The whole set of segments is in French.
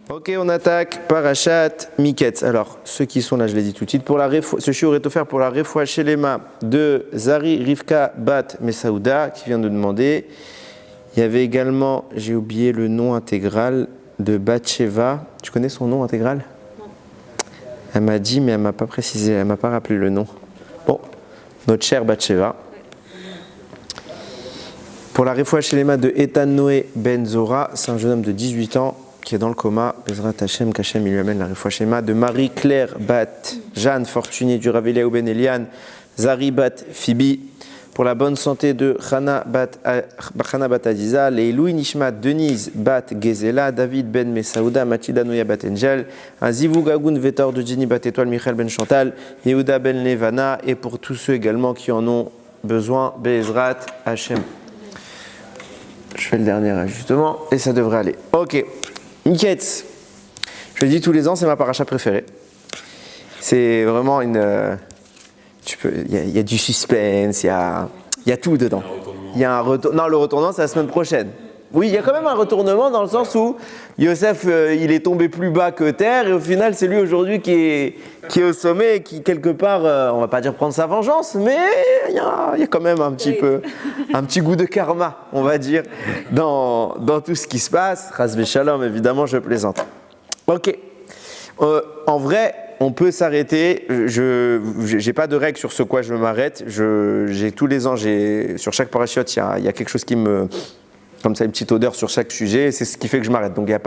Ok, on attaque Parashat Miketz. Alors, ceux qui sont là, je l'ai dit tout de suite, ce shiur est offert pour la Refoua Shelema de Zari Rivka Bat Mesaouda, qui vient de demander. Il y avait également, j'ai oublié le nom intégral de Batsheva. Tu connais son nom intégral? Non. Elle m'a dit, mais elle ne m'a pas précisé, elle ne m'a pas rappelé le nom. Bon, notre chère Batsheva. Pour la Refoua Shelema de Etan Noé Ben Zora, c'est un jeune homme de 18 ans qui est dans le coma. Bezrat Hashem, qu'Hashem il lui amène la Refoua Shelema de Marie-Claire Bat Jeanne Fortuny du Rav Eliaou Ben Elian, Zari Bat Phoebe. Pour la bonne santé de Chana Bat Adiza, Leiloui Nishmat Denise Bat Gezela, David Ben Mesaouda, Mathilda Noya Bat Angel, un Zivou Gagoun Vetor de Jenny Bat Étoile, Michael Ben Chantal, Yehuda Ben Levana, et pour tous ceux également qui en ont besoin, Bezrat Hashem. Je fais le dernier ajustement et ça devrait aller. Ok, Miketz. Je le dis tous les ans, c'est ma paracha préférée. C'est vraiment une... Il y a du suspense, il y a tout dedans. Il y a un retournement. Non, le retournement, c'est la semaine prochaine. Oui, il y a quand même un retournement dans le sens où Yosef, il est tombé plus bas que terre et au final, c'est lui aujourd'hui qui est au sommet et qui, quelque part, on va pas dire prendre sa vengeance, mais il y a quand même un petit goût de karma, on va dire, dans tout ce qui se passe. Chas Shalom, évidemment, je plaisante. Ok. En vrai, on peut s'arrêter. Je n'ai pas de règle sur ce quoi je m'arrête. J'ai tous les ans, sur chaque parachute, il y a quelque chose qui me... Comme ça, une petite odeur sur chaque sujet, c'est ce qui fait que je m'arrête. Donc, j'ai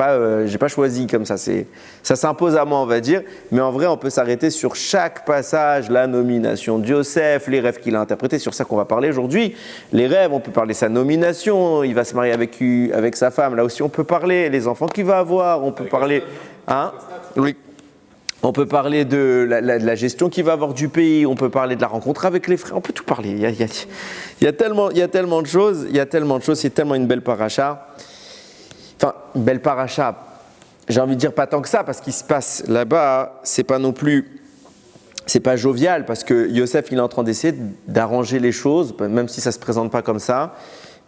pas choisi comme ça. Ça s'impose à moi, on va dire. Mais en vrai, on peut s'arrêter sur chaque passage, la nomination de Yosef, les rêves qu'il a interprétés. Sur ça qu'on va parler aujourd'hui. Les rêves, on peut parler de sa nomination. Il va se marier avec sa femme. Là aussi, on peut parler. Les enfants qu'il va avoir. On peut parler. Hein? Oui. On peut parler de la gestion qu'il va avoir du pays, on peut parler de la rencontre avec les frères, on peut tout parler. Il y a tellement de choses, c'est tellement une belle paracha. Enfin, une belle paracha, j'ai envie de dire pas tant que ça, parce qu'il se passe là-bas, c'est pas jovial, parce que Yosef, il est en train d'essayer d'arranger les choses, même si ça se présente pas comme ça.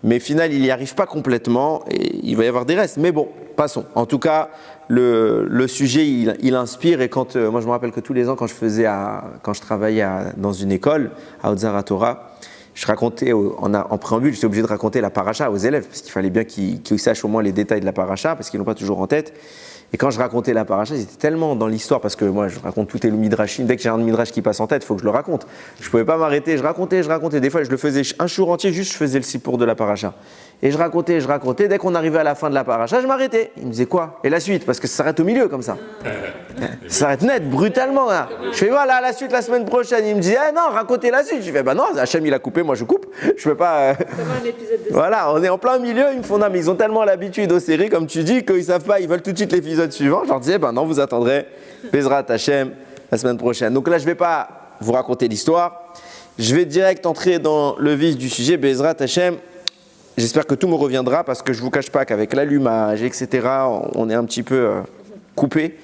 Mais au final, il n'y arrive pas complètement et il va y avoir des restes. Mais bon, passons. En tout cas, le sujet, il inspire. Et quand, moi, je me rappelle que tous les ans, quand je travaillais dans une école, à Otzar Torah, je racontais, en préambule, j'étais obligé de raconter la paracha aux élèves, parce qu'il fallait bien qu'ils sachent au moins les détails de la paracha, parce qu'ils n'ont pas toujours en tête. Et quand je racontais la paracha, j'étais tellement dans l'histoire, parce que moi, je raconte tout les midrashim. Dès que j'ai un midrash qui passe en tête, il faut que je le raconte. Je ne pouvais pas m'arrêter, je racontais. Des fois, je le faisais un jour entier, juste je faisais le sipour de la paracha. Et je racontais. Dès qu'on arrivait à la fin de la paracha, je m'arrêtais. Il me disait quoi? Et la suite? Parce que ça s'arrête au milieu, comme ça. Ça s'arrête net, brutalement. Là. Je fais, voilà, la suite la semaine prochaine. Il me dit, non, racontez la suite. Je fais, non, Hachem, il a coupé, moi je coupe. Je peux pas. Voilà, on est en plein milieu. Ils me font, non, mais ils ont tellement l'habitude aux séries, comme tu dis, qu'ils savent pas, ils veulent tout de suite l'épisode suivant. Je leur disais, non, vous attendrez Bezrat Hashem la semaine prochaine. Donc là, je vais pas vous raconter l'histoire. Je vais direct entrer dans le vif du sujet, Bezrat Hashem. J'espère que tout me reviendra parce que je ne vous cache pas qu'avec l'allumage, etc., on est un petit peu coupé.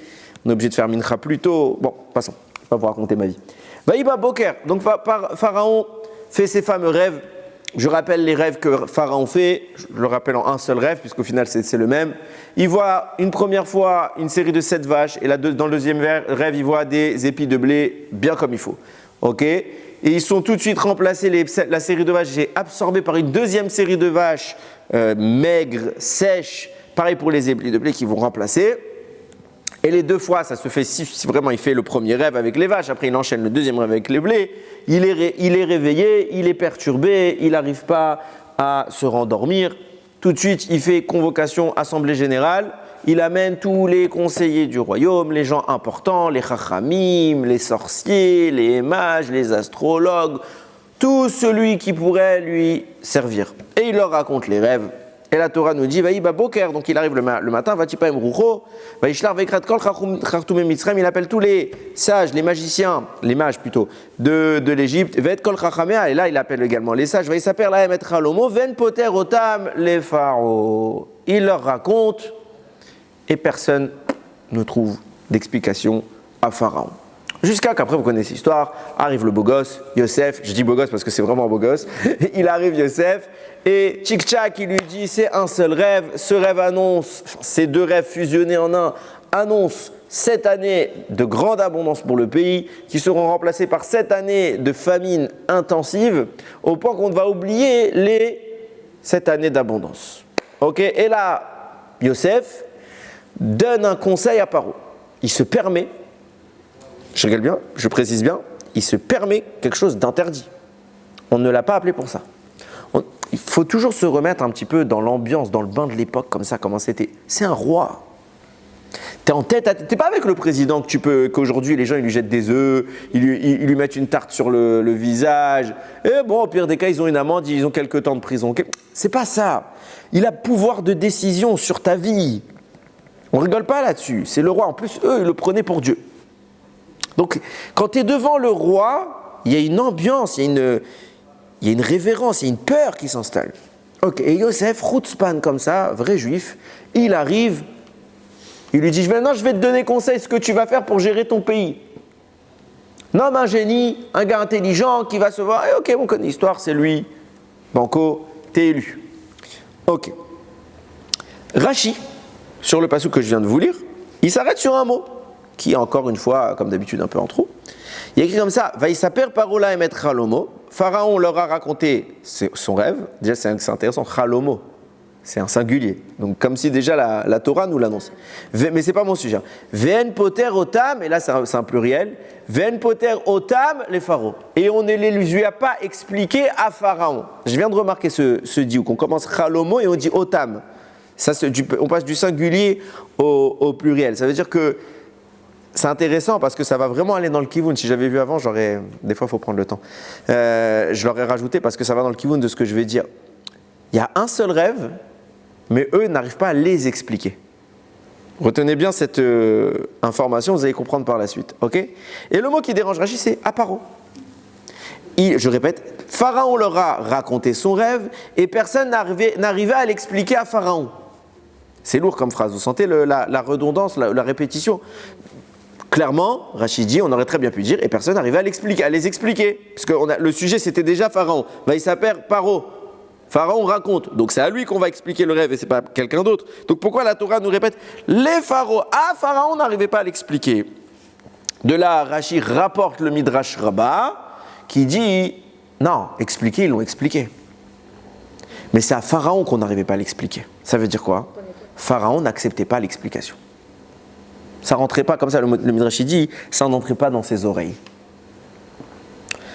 On est obligé de faire mincha plus tôt. Bon, passons. Je ne vais pas vous raconter ma vie. Vaïba Boker. Donc, Pharaon fait ses fameux rêves. Je rappelle les rêves que Pharaon fait. Je le rappelle en un seul rêve, puisqu'au final, c'est le même. Il voit une première fois une série de 7 vaches. Et dans le deuxième rêve, il voit des épis de blé bien comme il faut. OK ? Et ils sont tout de suite remplacés, la série de vaches est absorbée par une deuxième série de vaches maigres, sèches. Pareil pour les épis de blé qui vont remplacer. Et les deux fois, ça se fait si vraiment il fait le premier rêve avec les vaches, après il enchaîne le deuxième rêve avec les blés. Il est réveillé, il est perturbé, il n'arrive pas à se rendormir. Tout de suite, il fait convocation, assemblée générale. Il amène tous les conseillers du royaume, les gens importants, les chachamim, les sorciers, les mages, les astrologues, tout celui qui pourrait lui servir. Et il leur raconte les rêves. Et la Torah nous dit, Vaïba Boker, donc il arrive le matin, Vatipaim Rucho, Vaishlar Vekrat Kol Chartoumé Mitzrayim, il appelle tous les sages, les magiciens, les mages plutôt, de l'Égypte, Vet Kol Chachamea, et là il appelle également les sages, Vaïsaper Lahem et Chalomo, Ven Poter Otam les Pharaons. Il leur raconte, et personne ne trouve d'explication à Pharaon. Jusqu'à qu'après, vous connaissez l'histoire, arrive le beau gosse, Yosef, je dis beau gosse parce que c'est vraiment un beau gosse, il arrive Yosef, et Tchik-Tchak, il lui dit, c'est un seul rêve, ce rêve annonce, ces deux rêves fusionnés en un, annoncent 7 années de grande abondance pour le pays, qui seront remplacées par 7 années de famine intensive, au point qu'on va oublier les 7 années d'abondance. Ok, et là, Yosef donne un conseil à Paro. Il se permet, je regarde bien, je précise bien, il se permet quelque chose d'interdit. On ne l'a pas appelé pour ça. Il faut toujours se remettre un petit peu dans l'ambiance, dans le bain de l'époque, comme ça, comment c'était. C'est un roi. T'es en tête à tête. T'es pas avec le président qu'aujourd'hui les gens ils lui jettent des œufs, ils lui mettent une tarte sur le visage. Et bon, au pire des cas, ils ont une amende, ils ont quelques temps de prison. C'est pas ça. Il a pouvoir de décision sur ta vie. On rigole pas là-dessus. C'est le roi. En plus, eux, ils le prenaient pour Dieu. Donc, quand tu es devant le roi, il y a une ambiance, il y a une révérence, il y a une peur qui s'installe. Ok, et Yosef, Routzpan comme ça, vrai juif, il arrive, il lui dit, maintenant je vais te donner conseil ce que tu vas faire pour gérer ton pays. Nomme un génie, un gars intelligent qui va se voir, et ok, on connaît l'histoire, c'est lui, Banco, t'es élu. Ok. Rachi, sur le passage que je viens de vous lire, il s'arrête sur un mot, qui est encore une fois, comme d'habitude, un peu en trop. Il y a écrit comme ça, Vaïsaper parola et mettre Chalomo. Pharaon leur a raconté son rêve. Déjà, c'est intéressant, Chalomo, c'est un singulier. Donc, comme si déjà la Torah nous l'annonce. Mais ce n'est pas mon sujet. Ven poter otam, et là c'est un pluriel. Ven poter otam les pharaons. Et on ne lui a pas expliqué à Pharaon. Je viens de remarquer ce dit où qu'on commence Chalomo et on dit otam. Ça, on passe du singulier au pluriel. Ça veut dire que c'est intéressant parce que ça va vraiment aller dans le kivoun. Si j'avais vu avant, des fois il faut prendre le temps. Je l'aurais rajouté parce que ça va dans le kivoun de ce que je vais dire. Il y a un seul rêve, mais eux n'arrivent pas à les expliquer. Retenez bien cette information, vous allez comprendre par la suite. Okay, et le mot qui dérange Rachi, c'est aparo. Je répète, Pharaon leur a raconté son rêve et personne n'arrivait à l'expliquer à Pharaon. C'est lourd comme phrase, vous sentez la redondance, la répétition. Clairement, Rachi dit, on aurait très bien pu dire, et personne n'arrivait à les expliquer. Parce que le sujet, c'était déjà Pharaon. Il s'appelle Paro. Pharaon raconte. Donc c'est à lui qu'on va expliquer le rêve, et ce n'est pas quelqu'un d'autre. Donc pourquoi la Torah nous répète, les pharaons, Pharaon n'arrivait pas à l'expliquer. De là, Rachi rapporte le Midrash Rabbah, qui dit, non, expliquer, ils l'ont expliqué. Mais c'est à Pharaon qu'on n'arrivait pas à l'expliquer. Ça veut dire quoi? Pharaon n'acceptait pas l'explication. Ça rentrait pas comme ça, le Midrash dit, ça n'entrait pas dans ses oreilles.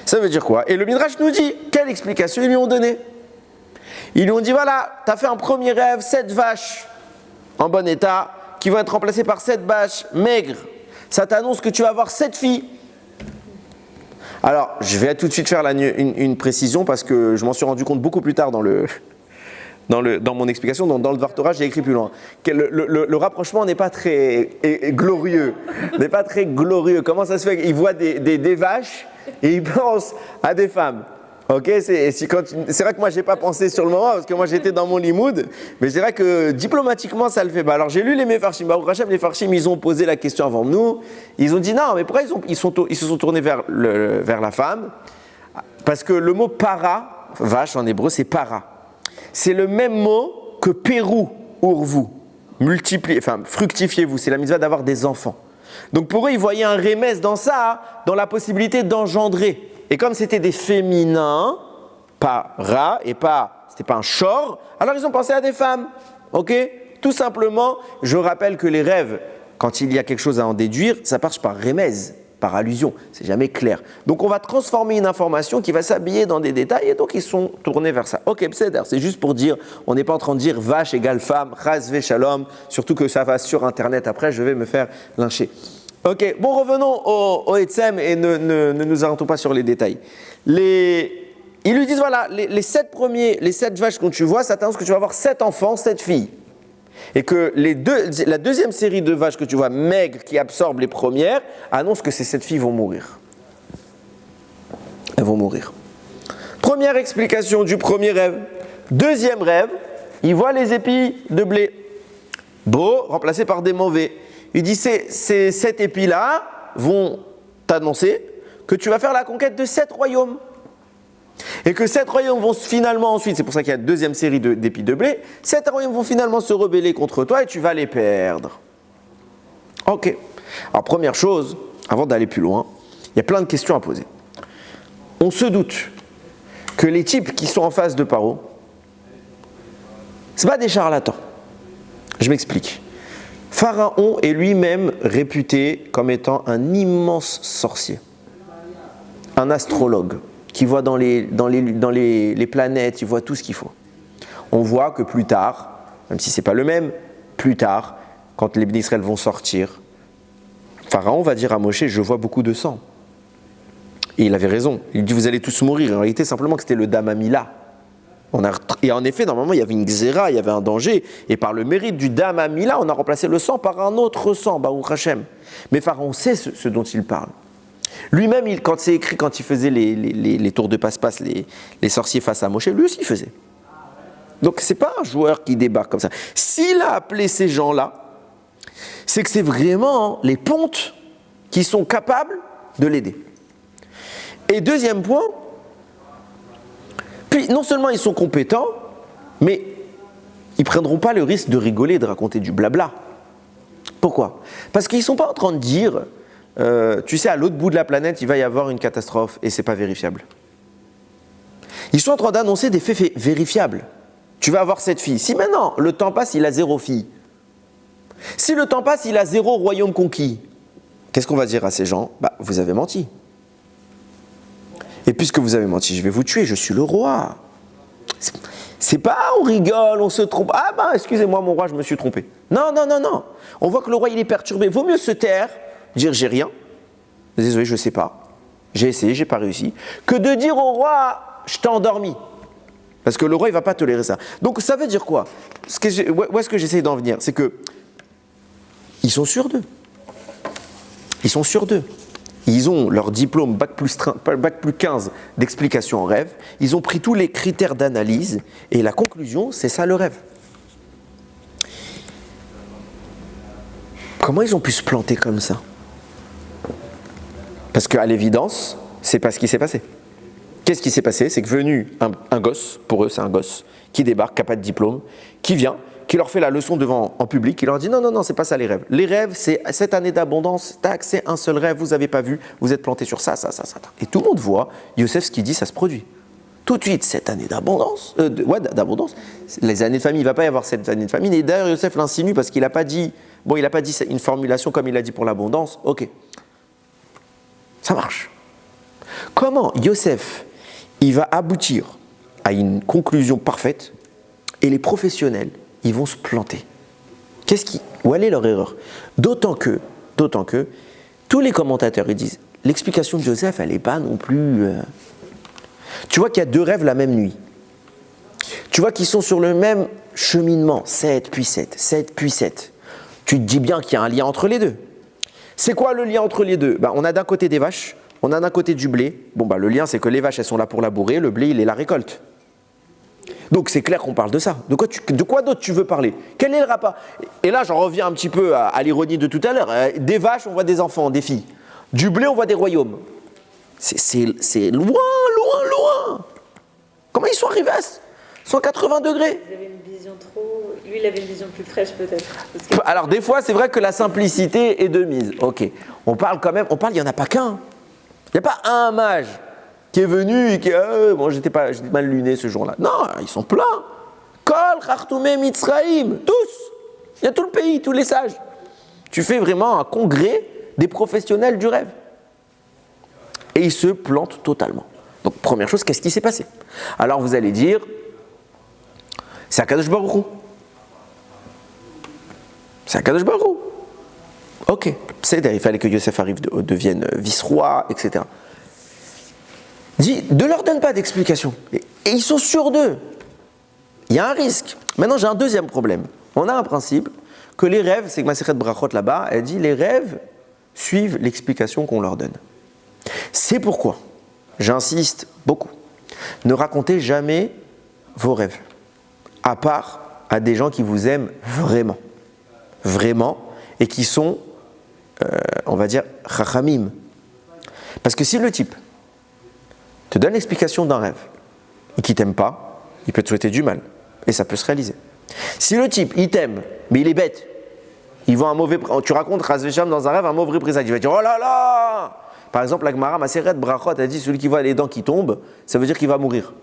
Ça veut dire quoi? Et le Midrash nous dit, quelle explication ils lui ont donné? Ils lui ont dit, voilà, tu as fait un premier rêve, 7 vaches en bon état, qui vont être remplacées par 7 vaches maigres. Ça t'annonce que tu vas avoir 7 filles. Alors, je vais tout de suite faire une précision parce que je m'en suis rendu compte beaucoup plus tard dans mon explication, dans le Dvar Torah, j'ai écrit plus loin. Le rapprochement n'est pas très glorieux. N'est pas très glorieux. Comment ça se fait qu'il voit des vaches et il pense à des femmes? Ok, c'est vrai que moi, je n'ai pas pensé sur le moment parce que moi, j'étais dans mon limoud. Mais c'est vrai que diplomatiquement, ça le fait pas. Alors, j'ai lu les Mefarshim. Baruch Hashem, les Mefarshim, ils ont posé la question avant nous. Ils ont dit non, mais pourquoi ils se sont tournés vers la femme? Parce que le mot para, vache en hébreu, c'est para. C'est le même mot que Pérou, urvu, fructifiez-vous. C'est la mitzvah d'avoir des enfants. Donc pour eux, ils voyaient un remèze dans ça, dans la possibilité d'engendrer. Et comme c'était des féminins, pas ra et c'était pas un shor, alors ils ont pensé à des femmes. Ok? Tout simplement, je rappelle que les rêves, quand il y a quelque chose à en déduire, ça marche par remèze, par allusion, c'est jamais clair. Donc on va transformer une information qui va s'habiller dans des détails et donc ils sont tournés vers ça. Ok, c'est juste pour dire, on n'est pas en train de dire vache égale femme, chas ve shalom, surtout que ça va sur internet après, je vais me faire lyncher. Ok, bon revenons au Etzem et ne nous arrêtons pas sur les détails. Ils lui disent voilà, les 7 vaches que tu vois, ça t'annonce que tu vas avoir 7 enfants, 7 filles. Et que la deuxième série de vaches que tu vois maigres qui absorbent les premières annonce que ces 7 filles vont mourir. Elles vont mourir. Première explication du premier rêve. Deuxième rêve, il voit les épis de blé. Beau, remplacés par des mauvais. Il dit ces 7 épis-là vont t'annoncer que tu vas faire la conquête de 7 royaumes. Et que 7 royaumes vont finalement ensuite, c'est pour ça qu'il y a une deuxième série d'épis de blé, 7 royaumes vont finalement se rebeller contre toi et tu vas les perdre. Ok. Alors première chose, avant d'aller plus loin, il y a plein de questions à poser. On se doute que les types qui sont en face de Paro, ce n'est pas des charlatans. Je m'explique. Pharaon est lui-même réputé comme étant un immense sorcier, un astrologue qui voit dans les planètes, il voit tout ce qu'il faut. On voit que plus tard, même si ce n'est pas le même, plus tard, quand les Bénis Israël vont sortir, Pharaon va dire à Moshe, je vois beaucoup de sang. Et il avait raison. Il dit, vous allez tous mourir. En réalité, simplement que c'était le Damamila. Et en effet, normalement, il y avait une xéra, il y avait un danger. Et par le mérite du Damamila, on a remplacé le sang par un autre sang, Baruch Hashem. Mais Pharaon sait ce dont il parle. Lui-même, quand c'est écrit, quand il faisait les tours de passe-passe, les sorciers face à Moshe, lui aussi il faisait. Donc, ce n'est pas un joueur qui débarque comme ça. S'il a appelé ces gens-là, c'est que c'est vraiment les pontes qui sont capables de l'aider. Et deuxième point, puis non seulement ils sont compétents, mais ils ne prendront pas le risque de rigoler, de raconter du blabla. Pourquoi ? Parce qu'ils ne sont pas en train de dire, tu sais, à l'autre bout de la planète, il va y avoir une catastrophe et ce n'est pas vérifiable. Ils sont en train d'annoncer des faits vérifiables. Tu vas avoir 7 filles. Si maintenant, le temps passe, il a 0 filles. Si le temps passe, il a 0 royaume conquis. Qu'est-ce qu'on va dire à ces gens ? Vous avez menti. Et puisque vous avez menti, je vais vous tuer, je suis le roi. C'est pas on rigole, on se trompe. Excusez-moi mon roi, je me suis trompé. Non. On voit que le roi il est perturbé. Vaut mieux se taire, dire j'ai rien. Désolé, je sais pas. J'ai essayé, j'ai pas réussi. Que de dire au roi, je t'ai endormi. Parce que le roi il va pas tolérer ça. Donc ça veut dire quoi ? Où est-ce que j'essaie d'en venir ? C'est que ils sont sûrs d'eux. Ils sont sûrs d'eux. Ils ont leur diplôme bac plus 15 d'explication en rêve. Ils ont pris tous les critères d'analyse et la conclusion, c'est ça le rêve. Comment ils ont pu se planter comme ça ? Parce qu'à l'évidence, c'est pas ce qui s'est passé. Qu'est-ce qui s'est passé ? C'est que venu un gosse, pour eux c'est un gosse, qui débarque, qui n'a pas de diplôme, qui vient, qui leur fait la leçon en public, qui leur dit non, c'est pas ça les rêves. Les rêves, c'est cette année d'abondance, tac, c'est un seul rêve, vous n'avez pas vu, vous êtes planté sur ça. Et tout le monde voit, Yosef, ce qu'il dit, ça se produit. Tout de suite, cette année d'abondance, d'abondance, les années de famille, il ne va pas y avoir cette année de famille. Et d'ailleurs, Yosef l'insinue parce qu'il n'a pas dit, une formulation comme il a dit pour l'abondance, ok. Ça marche. Comment Yosef, il va aboutir à une conclusion parfaite et les professionnels, ils vont se planter. Où est leur erreur ? D'autant que, tous les commentateurs ils disent, l'explication de Joseph, elle n'est pas non plus... Tu vois qu'il y a 2 rêves la même nuit. Tu vois qu'ils sont sur le même cheminement, 7 puis 7, 7 puis 7. Tu te dis bien qu'il y a un lien entre les deux. C'est quoi le lien entre les deux ? On a d'un côté des vaches, on a d'un côté du blé. Le lien, c'est que les vaches, elles sont là pour labourer, le blé, il est la récolte. Donc c'est clair qu'on parle de ça. De quoi d'autre tu veux parler ? Quel est le rapport ? Et là, j'en reviens un petit peu à l'ironie de tout à l'heure. Des vaches, on voit des enfants, des filles. Du blé, on voit des royaumes. C'est loin. Comment ils sont arrivés à 180 degrés ? Ils avaient une vision trop... Lui, il avait une vision plus fraîche peut-être. Alors des fois, c'est vrai que la simplicité est de mise. Ok. On parle, il n'y en a pas qu'un. Il n'y a pas un mage qui est venu et qui j'étais mal luné ce jour-là. Non, ils sont pleins. Kol, Khartoumé, Mitzraïm, tous. Il y a tout le pays, tous les sages. Tu fais vraiment un congrès des professionnels du rêve. Et ils se plantent totalement. Donc première chose, qu'est-ce qui s'est passé ? Alors vous allez dire, c'est Akadosh Baruch Hu. C'est Akadosh Baruch Hu. Ok, c'est-à-dire il fallait que Yosef devienne vice-roi, etc. Dit, ne leur donne pas d'explication. Et ils sont sûrs d'eux. Il y a un risque. Maintenant, j'ai un deuxième problème. On a un principe que les rêves, c'est que Masechet Brachot là-bas, elle dit les rêves suivent l'explication qu'on leur donne. C'est pourquoi, j'insiste beaucoup, ne racontez jamais vos rêves, à part à des gens qui vous aiment vraiment, et qui sont, on va dire, chachamim, Parce que si le type te donne l'explication d'un rêve et qu'il t'aime pas, il peut te souhaiter du mal. Et ça peut se réaliser. Si le type, il t'aime, mais il est bête, il voit un mauvais... Tu racontes Razvesham dans un rêve, un mauvais présage. Il va dire, oh là là. Par exemple, la Gemara Maseret Brachot a dit, celui qui voit les dents qui tombent, ça veut dire qu'il va mourir.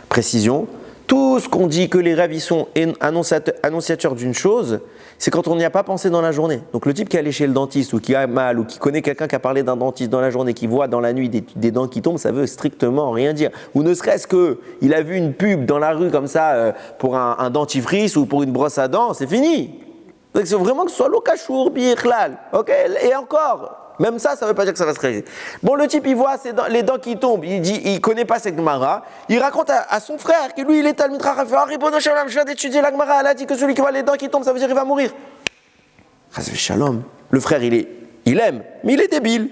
Précision, tout ce qu'on dit que les rêves ils sont annonciateurs d'une chose, c'est quand on n'y a pas pensé dans la journée. Donc le type qui est allé chez le dentiste ou qui a mal ou qui connaît quelqu'un qui a parlé d'un dentiste dans la journée, qui voit dans la nuit des dents qui tombent, ça veut strictement rien dire. Ou ne serait-ce qu'il a vu une pub dans la rue comme ça pour un dentifrice ou pour une brosse à dents, c'est fini. Donc c'est vraiment que ce soit l'okachour, bi'ichlal. Ok. Et encore. Même ça ne veut pas dire que ça va se réaliser. Bon, le type, il voit les dents qui tombent, il dit, il connaît pas cette Gemara, il raconte à son frère que lui, il est Talmid Chacham, il fait, Ribono Shel Olam, je viens d'étudier la Gemara, elle a dit que celui qui voit les dents qui tombent, ça veut dire qu'il va mourir. Chas v'shalom. Le frère, il aime, mais il est débile.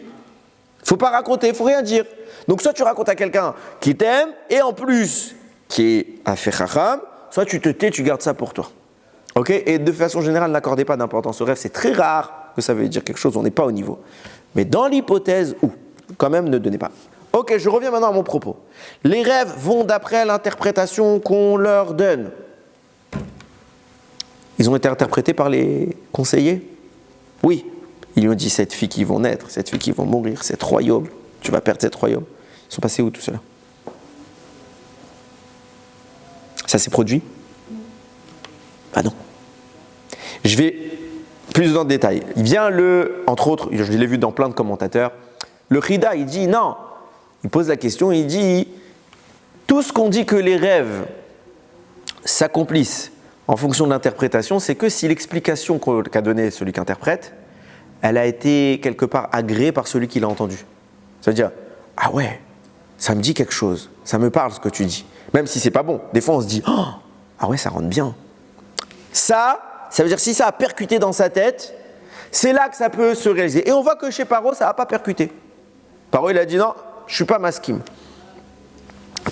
Faut pas raconter, faut rien dire. Donc, soit tu racontes à quelqu'un qui t'aime, et en plus, qui est Afé Chacham, soit tu te tais, tu gardes ça pour toi. Ok. Et de façon générale, n'accordez pas d'importance au rêve, c'est très rare que ça veut dire quelque chose, on n'est pas au niveau. Mais dans l'hypothèse où, quand même, ne donnez pas. Ok, je reviens maintenant à mon propos. Les rêves vont d'après l'interprétation qu'on leur donne. Ils ont été interprétés par les conseillers? Oui. Ils lui ont dit, cette fille qui vont naître, cette fille qui vont mourir, cet royaume, tu vas perdre cet royaume. Ils sont passés où tout cela? Ça s'est produit? Ah non. Je vais plus dans le détail. Il vient entre autres, je l'ai vu dans plein de commentateurs, le Chida, il dit non. Il pose la question, il dit tout ce qu'on dit que les rêves s'accomplissent en fonction de l'interprétation, c'est que si l'explication qu'a donnée celui qui interprète, elle a été quelque part agréée par celui qui l'a entendu. C'est-à-dire, ah ouais, ça me dit quelque chose, ça me parle ce que tu dis. Même si c'est pas bon. Des fois on se dit, oh, ah ouais, ça rentre bien. Ça veut dire si ça a percuté dans sa tête, c'est là que ça peut se réaliser. Et on voit que chez Paro, ça n'a pas percuté. Paro, il a dit non, je ne suis pas maskim.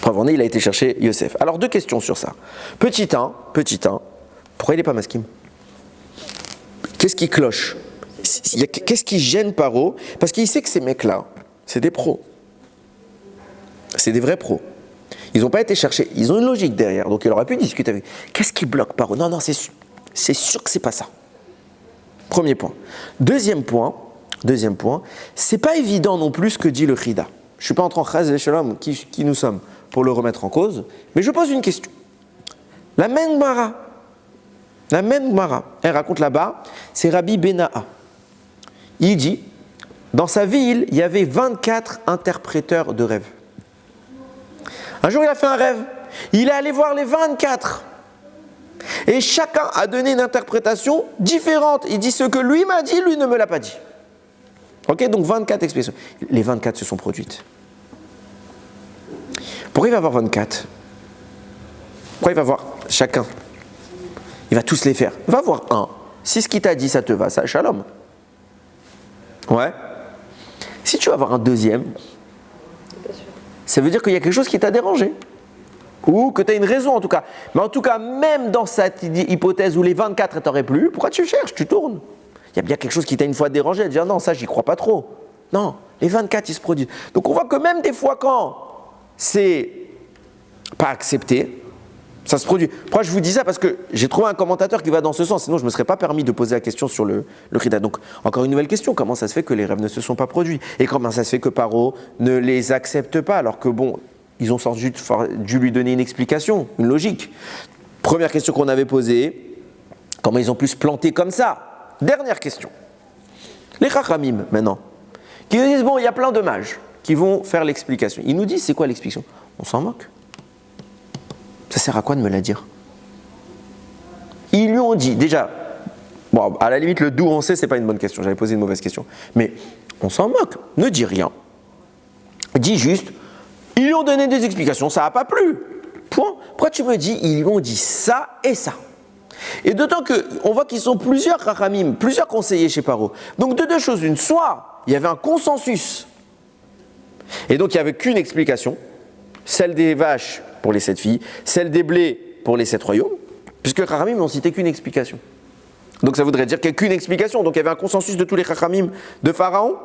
Preuve en est, il a été chercher Yosef. Alors, 2 questions sur ça. Petit 1, pourquoi il n'est pas maskim? Qu'est-ce qui cloche? Qu'est-ce qui gêne Paro? Parce qu'il sait que ces mecs-là, c'est des pros. C'est des vrais pros. Ils n'ont pas été cherchés. Ils ont une logique derrière. Donc, il aurait pu discuter avec. Qu'est-ce qui bloque Paro? Non, c'est sûr. C'est sûr que c'est pas ça. Premier point. Deuxième point, c'est pas évident non plus ce que dit le Chida. Je suis pas en train de Chaz Shalom qui nous sommes pour le remettre en cause, mais je pose une question. La même Gemara, elle raconte là-bas, c'est Rabbi Benaha. Il dit, dans sa ville, il y avait 24 interpréteurs de rêves. Un jour, il a fait un rêve. Il est allé voir les 24. Et chacun a donné une interprétation différente. Il dit ce que lui m'a dit, lui ne me l'a pas dit. Ok, donc 24 expressions. Les 24 se sont produites. Pourquoi il va avoir 24? Pourquoi il va avoir chacun? Il va tous les faire. Il va avoir un. Si ce qu'il t'a dit, ça te va, ça, shalom. Ouais. Si tu vas avoir un deuxième, ça veut dire qu'il y a quelque chose qui t'a dérangé. Ou que tu as une raison en tout cas. Mais en tout cas, même dans cette hypothèse où les 24 t'auraient plu, pourquoi tu cherches? Tu tournes. Il y a bien quelque chose qui t'a une fois dérangé. Tu dis, ah non, ça, j'y crois pas trop. Non, les 24, ils se produisent. Donc on voit que même des fois, quand c'est pas accepté, ça se produit. Pourquoi je vous dis ça? Parce que j'ai trouvé un commentateur qui va dans ce sens. Sinon, je ne me serais pas permis de poser la question sur le Chida. Donc, encore une nouvelle question. Comment ça se fait que les rêves ne se sont pas produits? Et comment ça se fait que Paro ne les accepte pas? Alors que bon, ils ont dû lui donner une explication, une logique. Première question qu'on avait posée, comment ils ont pu se planter comme ça? Dernière question. Les Chachamim, maintenant, qui nous disent, bon, il y a plein de mages qui vont faire l'explication. Ils nous disent, c'est quoi l'explication? On s'en moque. Ça sert à quoi de me la dire? Ils lui ont dit, déjà, bon, à la limite, le d'où on sait, c'est pas une bonne question. J'avais posé une mauvaise question. Mais on s'en moque. Ne dis rien. Dis juste, ils lui ont donné des explications, ça n'a pas plu. Point. Pourquoi tu me dis, ils lui ont dit ça et ça? Et d'autant qu'on voit qu'ils sont plusieurs Chachamim, plusieurs conseillers chez Paro. Donc de 2 choses, une, soit il y avait un consensus, et donc il n'y avait qu'une explication, celle des vaches pour les 7 filles, celle des blés pour les 7 royaumes, puisque Chachamim n'ont cité qu'une explication. Donc ça voudrait dire qu'il n'y a qu'une explication, donc il y avait un consensus de tous les Chachamim de Pharaon,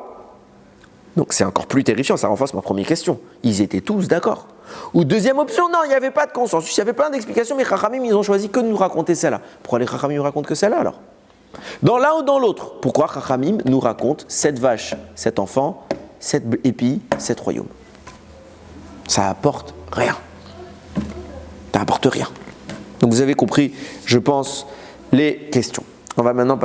Donc c'est encore plus terrifiant, ça renforce ma première question. Ils étaient tous d'accord. Ou deuxième option, non, il n'y avait pas de consensus, il y avait plein d'explications, mais Chachamim, ils ont choisi que de nous raconter celle-là. Pourquoi les Chachamim nous racontent que celle-là alors? Dans l'un ou dans l'autre, pourquoi Chachamim nous raconte 7 vaches, 7 enfants, 7 épis, 7 royaumes? Ça apporte rien. Ça apporte rien. Donc vous avez compris, je pense, les questions. On va maintenant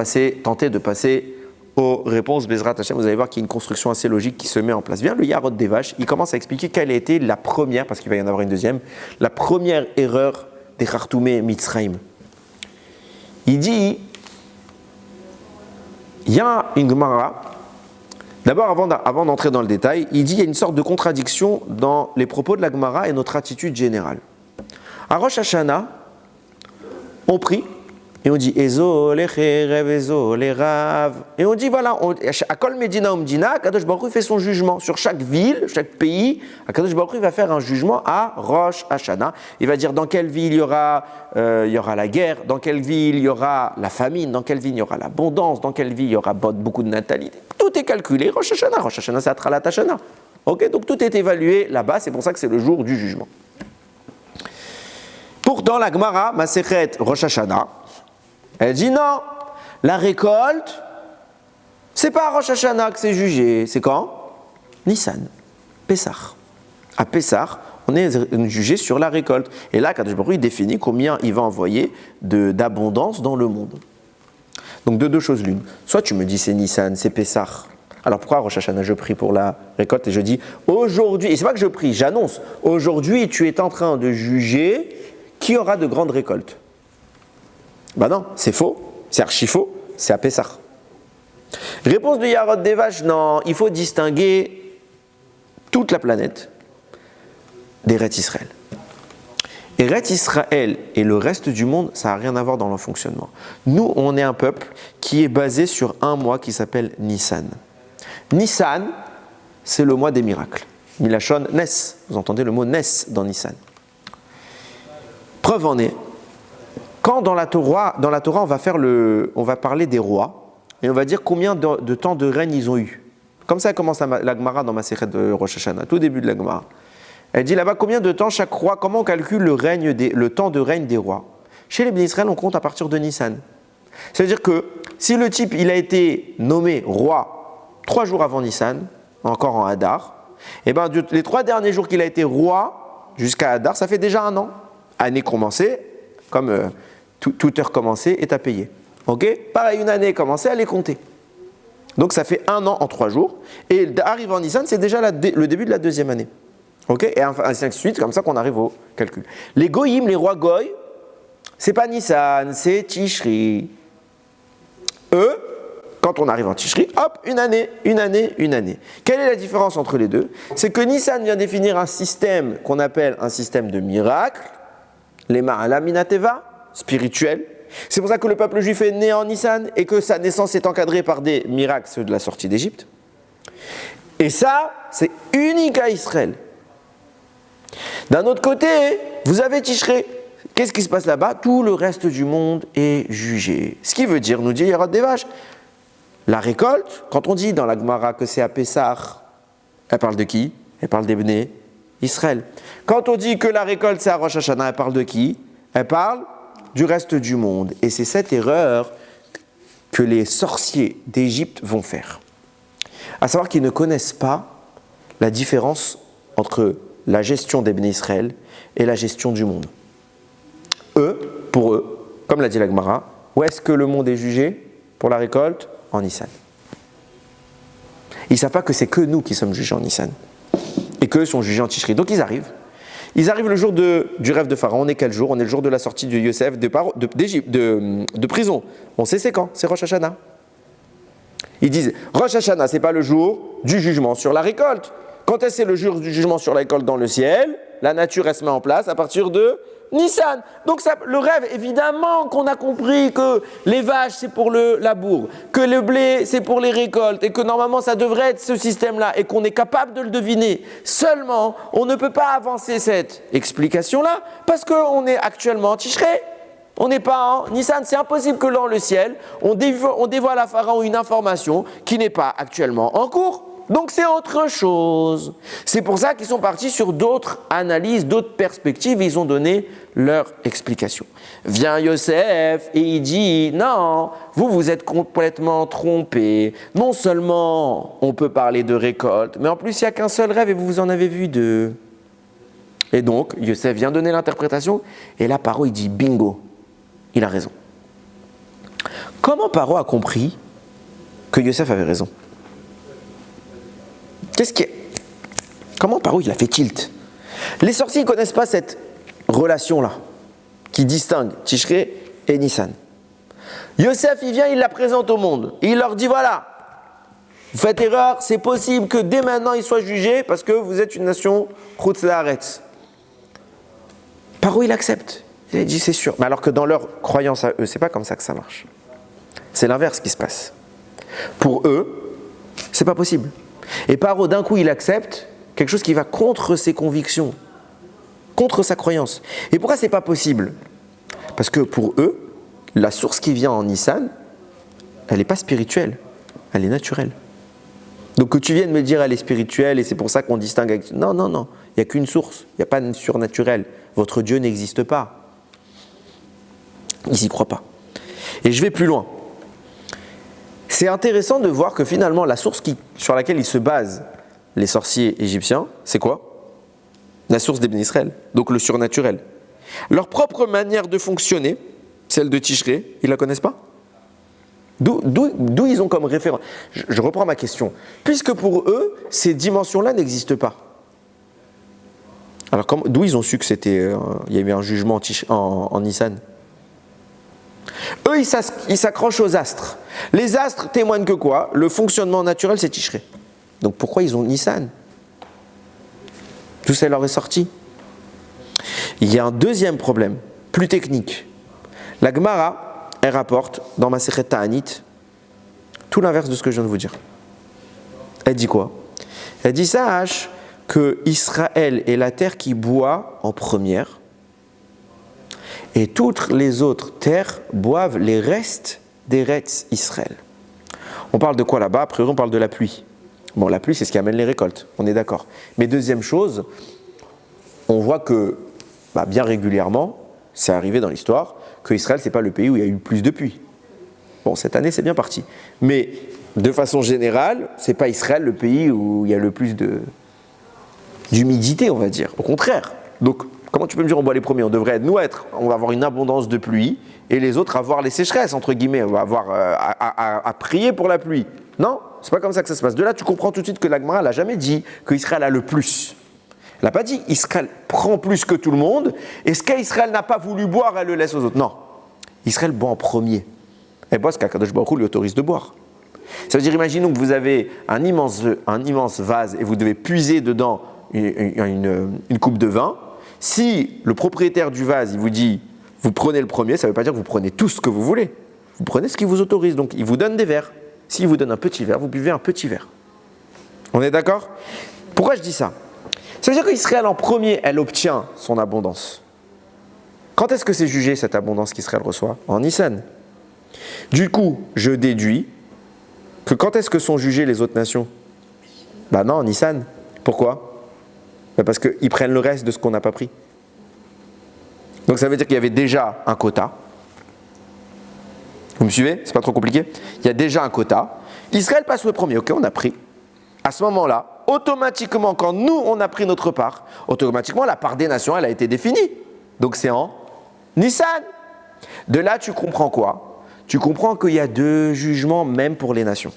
tenter de passer aux réponses Bezrat Hashem. Vous allez voir qu'il y a une construction assez logique qui se met en place. Vient le Yarod des vaches, il commence à expliquer quelle a été la première, parce qu'il va y en avoir une deuxième, la première erreur des Khartoumé Mitzrayim. Il dit, il y a une Gemara, d'abord avant d'entrer dans le détail, il dit qu'il y a une sorte de contradiction dans les propos de la Gemara et notre attitude générale. À Rosh Hashanah, on prie, et on dit Ezo lecherev, Ezo lerav. Et on dit voilà, à Kol Medina Umdina, Kadosh Baruch Hu fait son jugement sur chaque ville, chaque pays. Kadosh Baruch Hu va faire un jugement à Rosh Hashanah. Il va dire dans quelle ville il y aura la guerre, dans quelle ville il y aura la famine, dans quelle ville il y aura l'abondance, dans quelle ville il y aura beaucoup de natalité. Tout est calculé. Rosh Hashanah, c'est Atralat Hashanah. Ok, donc tout est évalué là-bas. C'est pour ça que c'est le jour du jugement. Pourtant, la Gemara, Masechet Rosh Hashanah, elle dit non, la récolte, c'est pas à Rosh Hashanah que c'est jugé. C'est quand? Nissan, Pessah. À Pessah, on est jugé sur la récolte. Et là, Kadosh Baruch Hu définit combien il va envoyer d'abondance dans le monde. Donc de deux choses l'une. Soit tu me dis c'est Nissan, c'est Pessah. Alors pourquoi à Rosh Hashanah je prie pour la récolte et je dis aujourd'hui, et c'est pas que je prie, j'annonce, aujourd'hui tu es en train de juger qui aura de grandes récoltes. Ben non, c'est faux, c'est archi faux, c'est à Pessah. Réponse de Yarod des vaches, non, il faut distinguer toute la planète d'Eret Israël. Eret Israël et le reste du monde, ça n'a rien à voir dans leur fonctionnement. Nous, on est un peuple qui est basé sur un mois qui s'appelle Nissan. Nissan, c'est le mois des miracles. Milachon Nes, vous entendez le mot Nes dans Nissan. Preuve en est, quand dans la Torah on va parler des rois, et on va dire combien de temps de règne ils ont eu. Comme ça commence la Gemara dans Masechet de Rosh Hashanah, tout début de la Gemara. Elle dit là-bas combien de temps chaque roi, comment on calcule le temps de règne des rois. Chez les Bnei Israël, on compte à partir de Nissan. C'est-à-dire que si le type il a été nommé roi 3 jours avant Nissan, encore en Hadar, et ben les 3 derniers jours qu'il a été roi jusqu'à Hadar, ça fait déjà 1 an. Année commencée, comme toute heure commencée est à payer. Ok? Pareil, une année commencée, elle est comptée. Donc ça fait 1 an en 3 jours. Et arrive en Nissan, c'est déjà le début de la 2e année. Ok? Et ainsi de suite, comme ça qu'on arrive au calcul. Les goyim, les rois goy, c'est pas Nissan, c'est Tishri. Eux, quand on arrive en Tishri, hop, une année. Quelle est la différence entre les deux? C'est que Nissan vient définir un système qu'on appelle un système de miracles, les Ma'ala Minateva, spirituel. C'est pour ça que le peuple juif est né en Nissan et que sa naissance est encadrée par des miracles, ceux de la sortie d'Égypte. Et ça, c'est unique à Israël. D'un autre côté, vous avez Tishré. Qu'est-ce qui se passe là-bas? Tout le reste du monde est jugé. Ce qui veut dire, nous dit Yarod des vaches, la récolte, quand on dit dans la Gemara que c'est à Pessah, elle parle de qui? Elle parle des Bnei Israël. Quand on dit que la récolte c'est à Rosh Hashanah, elle parle de qui? Elle parle du reste du monde. Et c'est cette erreur que les sorciers d'Égypte vont faire. À savoir qu'ils ne connaissent pas la différence entre la gestion des Bnei Israël et la gestion du monde. Pour eux, comme l'a dit la Gemara, où est-ce que le monde est jugé pour la récolte? En Nissan. Ils ne savent pas que c'est que nous qui sommes jugés en Nissan. Et qu'eux sont jugés en Tishri. Donc ils arrivent. Ils arrivent le jour du rêve de Pharaon. On est quel jour? On est le jour de la sortie de Yosef de prison. On sait c'est quand? C'est Rosh Hashanah. Ils disent Rosh Hashanah, c'est pas le jour du jugement sur la récolte. Quand est-ce c'est le jour du jugement sur la récolte dans le ciel? La nature, elle se met en place à partir de Nissan. Donc ça, le rêve, évidemment qu'on a compris que les vaches c'est pour le labour, que le blé c'est pour les récoltes et que normalement ça devrait être ce système-là et qu'on est capable de le deviner. Seulement, on ne peut pas avancer cette explication-là parce qu'on est actuellement en Tishré. On n'est pas en Nissan. C'est impossible que dans le ciel, on dévoile à Pharaon une information qui n'est pas actuellement en cours. Donc c'est autre chose. C'est pour ça qu'ils sont partis sur d'autres analyses, d'autres perspectives. Ils ont donné leur explication. Vient Yosef et il dit, non, vous êtes complètement trompés. Non seulement on peut parler de récolte, mais en plus il n'y a qu'un seul rêve et vous en avez vu deux. Et donc Yosef vient donner l'interprétation et là Paro il dit, bingo, il a raison. Comment Paro a compris que Yosef avait raison? Comment Paro il a fait tilt? Les sorciers ne connaissent pas cette relation-là qui distingue Tishré et Nissan. Yosef il vient, il la présente au monde. Il leur dit voilà, vous faites erreur, c'est possible que dès maintenant ils soient jugés parce que vous êtes une nation Chutz La'aretz. Paro il accepte. Il a dit c'est sûr. Mais alors que dans leur croyance à eux, c'est pas comme ça que ça marche. C'est l'inverse qui se passe. Pour eux, c'est pas possible. Et Paro, d'un coup, il accepte quelque chose qui va contre ses convictions, contre sa croyance. Et pourquoi c'est pas possible? Parce que pour eux, la source qui vient en Nissan, elle n'est pas spirituelle, elle est naturelle. Donc que tu viennes me dire elle est spirituelle et c'est pour ça qu'on distingue avec... Non, il n'y a qu'une source, il n'y a pas de surnaturel. Votre Dieu n'existe pas. Ils n'y croient pas. Et je vais plus loin. C'est intéressant de voir que finalement la source sur laquelle ils se basent, les sorciers égyptiens, c'est quoi? La source des Béné Israël, donc le surnaturel. Leur propre manière de fonctionner, celle de Tishré, ils ne la connaissent pas? D'où ils ont comme référence? Je reprends ma question. Puisque pour eux, ces dimensions-là n'existent pas. Alors d'où ils ont su que c'était, il y a eu un jugement en Nissan? Eux, ils s'accrochent aux astres. Les astres témoignent que quoi? Le fonctionnement naturel, c'est Tishré. Donc pourquoi ils ont Nissan? Tout ça leur est sorti. Il y a un deuxième problème, plus technique. La Gemara, elle rapporte dans Masechet Ta'anit tout l'inverse de ce que je viens de vous dire. Elle dit quoi? Elle dit sache que Israël est la terre qui boit en première. Et toutes les autres terres boivent les restes d'Eretz Israël. On parle de quoi là-bas? Après, on parle de la pluie. Bon, la pluie, c'est ce qui amène les récoltes, on est d'accord. Mais deuxième chose, on voit que, bien régulièrement, c'est arrivé dans l'histoire, que Israël, c'est pas le pays où il y a eu le plus de pluie. Bon, cette année, c'est bien parti. Mais de façon générale, c'est pas Israël le pays où il y a le plus d'humidité, on va dire. Au contraire. Donc, comment tu peux me dire on boit les premiers? On devrait on va avoir une abondance de pluie et les autres avoir les sécheresses, entre guillemets. On va avoir à prier pour la pluie. Non, c'est pas comme ça que ça se passe. De là, tu comprends tout de suite que la Gemara n'a jamais dit qu'Israël a le plus. Elle n'a pas dit Israël prend plus que tout le monde et ce qu'Israël n'a pas voulu boire, elle le laisse aux autres. Non, Israël boit en premier. Elle boit ce qu'Akadosh Baruch Hu lui autorise de boire. Ça veut dire, imaginons que vous avez un immense vase et vous devez puiser dedans une coupe de vin. Si le propriétaire du vase, il vous dit, vous prenez le premier, ça ne veut pas dire que vous prenez tout ce que vous voulez. Vous prenez ce qu'il vous autorise. Donc, il vous donne des verres. S'il vous donne un petit verre, vous buvez un petit verre. On est d'accord? Pourquoi je dis ça? Ça veut dire qu'Israël, en premier, elle obtient son abondance. Quand est-ce que c'est jugé, cette abondance qu'Israël reçoit? En Nissan. Du coup, je déduis que quand est-ce que sont jugées les autres nations? Non, en Nissan. Pourquoi? Parce qu'ils prennent le reste de ce qu'on n'a pas pris. Donc ça veut dire qu'il y avait déjà un quota. Vous me suivez? C'est pas trop compliqué? Il y a déjà un quota. Israël passe le premier. Ok, on a pris. À ce moment-là, automatiquement, quand nous, on a pris notre part, automatiquement, la part des nations, elle a été définie. Donc c'est en Nissan. De là, tu comprends quoi? Tu comprends qu'il y a deux jugements même pour les nations.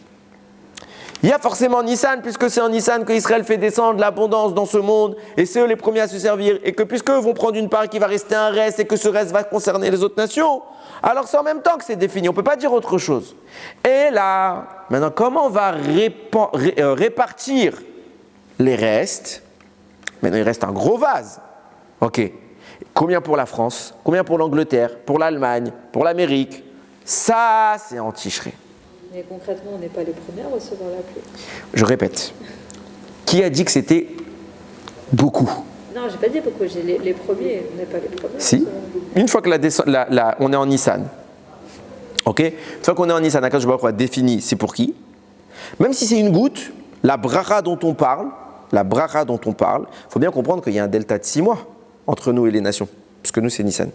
Il y a forcément Nissan, puisque c'est en Nissan qu'Israël fait descendre l'abondance dans ce monde, et c'est eux les premiers à se servir, et que puisqu'eux vont prendre une part qui va rester un reste, et que ce reste va concerner les autres nations, alors c'est en même temps que c'est défini, on ne peut pas dire autre chose. Et là, maintenant, comment on va répartir les restes? Maintenant, il reste un gros vase. Ok. Combien pour la France? Combien pour l'Angleterre? Pour l'Allemagne? Pour l'Amérique? Ça, c'est en Tishré. Mais concrètement, on n'est pas les premiers à recevoir la pluie. Je répète. Qui a dit que c'était beaucoup? Non, j'ai pas dit beaucoup. J'ai les premiers. On n'est pas les premiers. Si. Une fois que on est en Nissan. Ok. Une fois qu'on est en Nissan, Akadosh Baruch Hu a défini c'est pour qui. Même si c'est une goutte, la bracha dont on parle, il faut bien comprendre qu'il y a un delta de 6 mois entre nous et les nations, puisque nous c'est Nissan.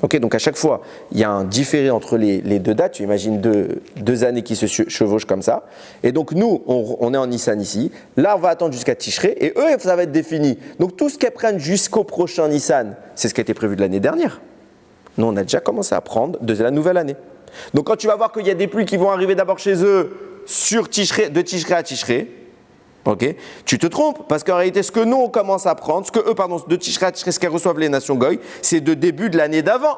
Ok, donc à chaque fois, il y a un différé entre les deux dates. Tu imagines deux années qui se chevauchent comme ça. Et donc nous, on est en Nissan ici. Là, on va attendre jusqu'à Tishré. Et eux, ça va être défini. Donc tout ce qu'elles prennent jusqu'au prochain Nissan, c'est ce qui a été prévu de l'année dernière. Nous, on a déjà commencé à prendre de la nouvelle année. Donc quand tu vas voir qu'il y a des pluies qui vont arriver d'abord chez eux sur Tishré, de Tishré à Tishré, ok, tu te trompes, parce qu'en réalité, ce que nous, on commence à prendre, de Tishré à Tishré, ce qu'elles reçoivent les nations Goy, c'est de début de l'année d'avant.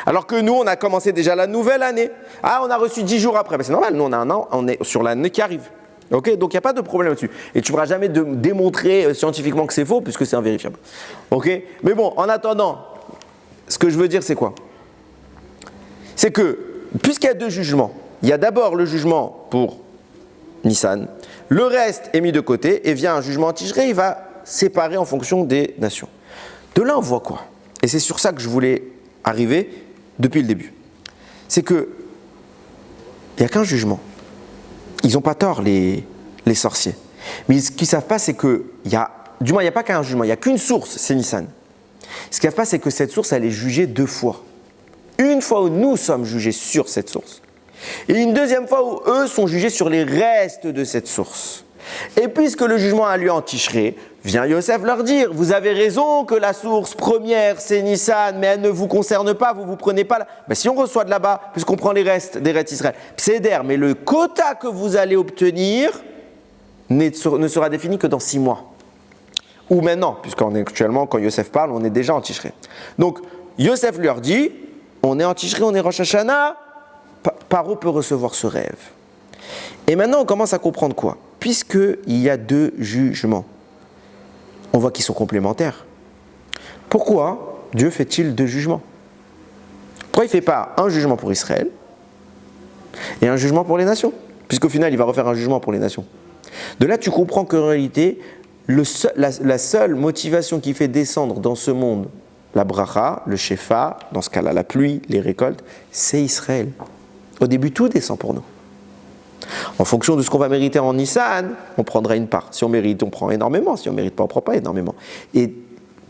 Alors que nous, on a commencé déjà la nouvelle année. Ah, on a reçu 10 jours après. Ben, c'est normal, nous, on a un an, on est sur l'année qui arrive. Ok, donc il n'y a pas de problème là-dessus. Et tu ne pourras jamais démontrer scientifiquement que c'est faux, puisque c'est invérifiable. Ok, mais bon, en attendant, ce que je veux dire, c'est quoi? C'est que, puisqu'il y a 2 jugements, il y a d'abord le jugement pour Nissan, le reste est mis de côté et vient un jugement anti-Tishré, il va séparer en fonction des nations. De là, on voit quoi? Et c'est sur ça que je voulais arriver depuis le début. C'est que il n'y a qu'un jugement. Ils n'ont pas tort, les sorciers. Mais ce qu'ils ne savent pas, c'est que il n'y a pas qu'un jugement, il n'y a qu'une source, c'est Nissan. Ce qu'ils ne savent pas, c'est que cette source, elle est jugée 2 fois. Une fois où nous sommes jugés sur cette source. Et une deuxième fois où eux sont jugés sur les restes de cette source. Et puisque le jugement a lieu en Tishré, vient Yosef leur dire, vous avez raison que la source première c'est Nissan, mais elle ne vous concerne pas, vous ne vous prenez pas là. Ben, si on reçoit de là-bas, puisqu'on prend les restes des restes d'Israël, c'est d'air, mais le quota que vous allez obtenir ne sera défini que dans 6 mois. Ou maintenant, puisqu'on est actuellement, quand Yosef parle, on est déjà en Tishré. Donc Yosef leur dit, on est en Tishré, on est Rosh Hashanah, Paro peut recevoir ce rêve. Et maintenant, on commence à comprendre quoi? Puisqu'il y a 2 jugements, on voit qu'ils sont complémentaires. Pourquoi Dieu fait-il 2 jugements? Pourquoi il ne fait pas un jugement pour Israël et un jugement pour les nations? Puisqu'au final, il va refaire un jugement pour les nations. De là, tu comprends qu'en réalité, la seule motivation qui fait descendre dans ce monde la bracha, le shefa, dans ce cas-là la pluie, les récoltes, c'est Israël. Au début, tout descend pour nous. En fonction de ce qu'on va mériter en Nissan, on prendra une part. Si on mérite, on prend énormément. Si on ne mérite pas, on ne prend pas énormément. Et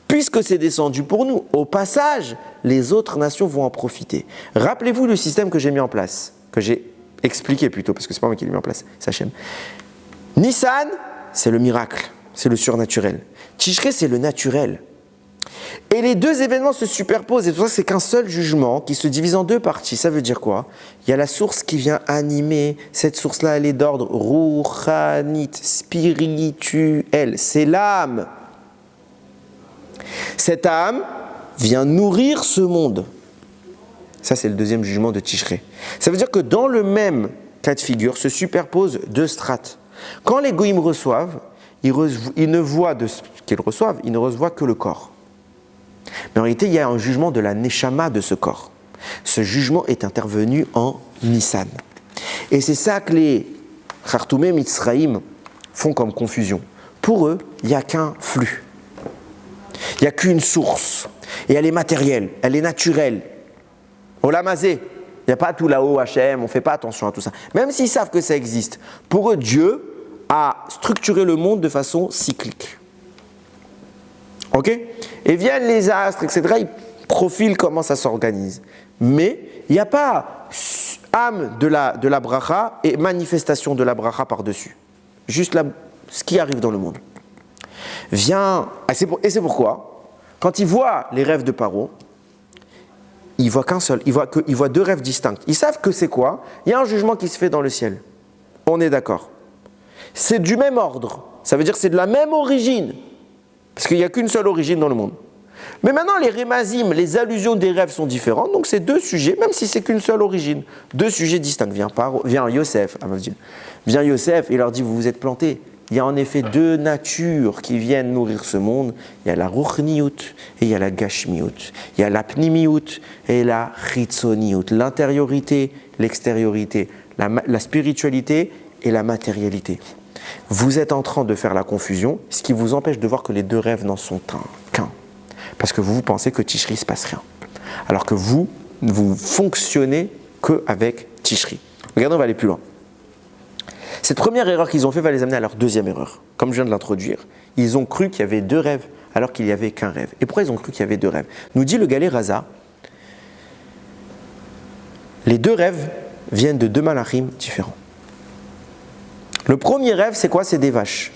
puisque c'est descendu pour nous, au passage, les autres nations vont en profiter. Rappelez-vous le système que j'ai mis en place, que j'ai expliqué plutôt, parce que ce n'est pas moi qui l'ai mis en place, c'est Hachem. Nissan, c'est le miracle, c'est le surnaturel. Tishré, c'est le naturel. Et les 2 événements se superposent, et tout ça, c'est qu'un seul jugement qui se divise en 2 parties. Ça veut dire quoi? Il y a la source qui vient animer. Cette source-là, elle est d'ordre rouchanite, spirituel. C'est l'âme. Cette âme vient nourrir ce monde. Ça, c'est le 2e jugement de Tishré. Ça veut dire que dans le même cas de figure se superposent 2 strates. Quand les goïms reçoivent, ils ne voient de ce qu'ils reçoivent, ils ne reçoivent que le corps. Mais en réalité, il y a un jugement de la neshama de ce corps. Ce jugement est intervenu en Nissan. Et c'est ça que les Khartoumé Mitzraïm font comme confusion. Pour eux, il n'y a qu'un flux. Il n'y a qu'une source. Et elle est matérielle, elle est naturelle. Olamazé. Il n'y a pas tout là-haut, Hachem, on ne fait pas attention à tout ça. Même s'ils savent que ça existe. Pour eux, Dieu a structuré le monde de façon cyclique. Ok? Et viennent les astres, etc. Ils profilent comment ça s'organise. Mais il n'y a pas âme de la bracha et manifestation de la bracha par-dessus. Juste ce qui arrive dans le monde. Et c'est pourquoi, quand ils voient les rêves de Paro, ils voient qu'un seul. Ils voient 2 rêves distincts. Ils savent que c'est quoi? Il y a un jugement qui se fait dans le ciel. On est d'accord. C'est du même ordre. Ça veut dire que c'est de la même origine. Parce qu'il n'y a qu'une seule origine dans le monde. Mais maintenant, les rémazim, les allusions des rêves sont différentes. Donc, c'est 2 sujets, même si c'est qu'une seule origine. 2 sujets distincts. Vient Yosef, vient Yosef et leur dit, vous vous êtes plantés. Il y a en effet 2 natures qui viennent nourrir ce monde. Il y a la ruchniyut et il y a la gashmiyut. Il y a la pnimiyut et la chitzoniyut. L'intériorité, l'extériorité. La spiritualité et la matérialité. Vous êtes en train de faire la confusion, ce qui vous empêche de voir que les 2 rêves n'en sont qu'un. Parce que vous pensez que Tishri ne se passe rien. Alors que vous fonctionnez qu'avec Tishri. Regardez, on va aller plus loin. Cette première erreur qu'ils ont fait va les amener à leur deuxième erreur. Comme je viens de l'introduire, ils ont cru qu'il y avait deux rêves alors qu'il n'y avait qu'un rêve. Et pourquoi ils ont cru qu'il y avait deux rêves? Nous dit le Galé Raza, les deux rêves viennent de deux malachim différents. Le premier rêve, c'est quoi? C'est des vaches.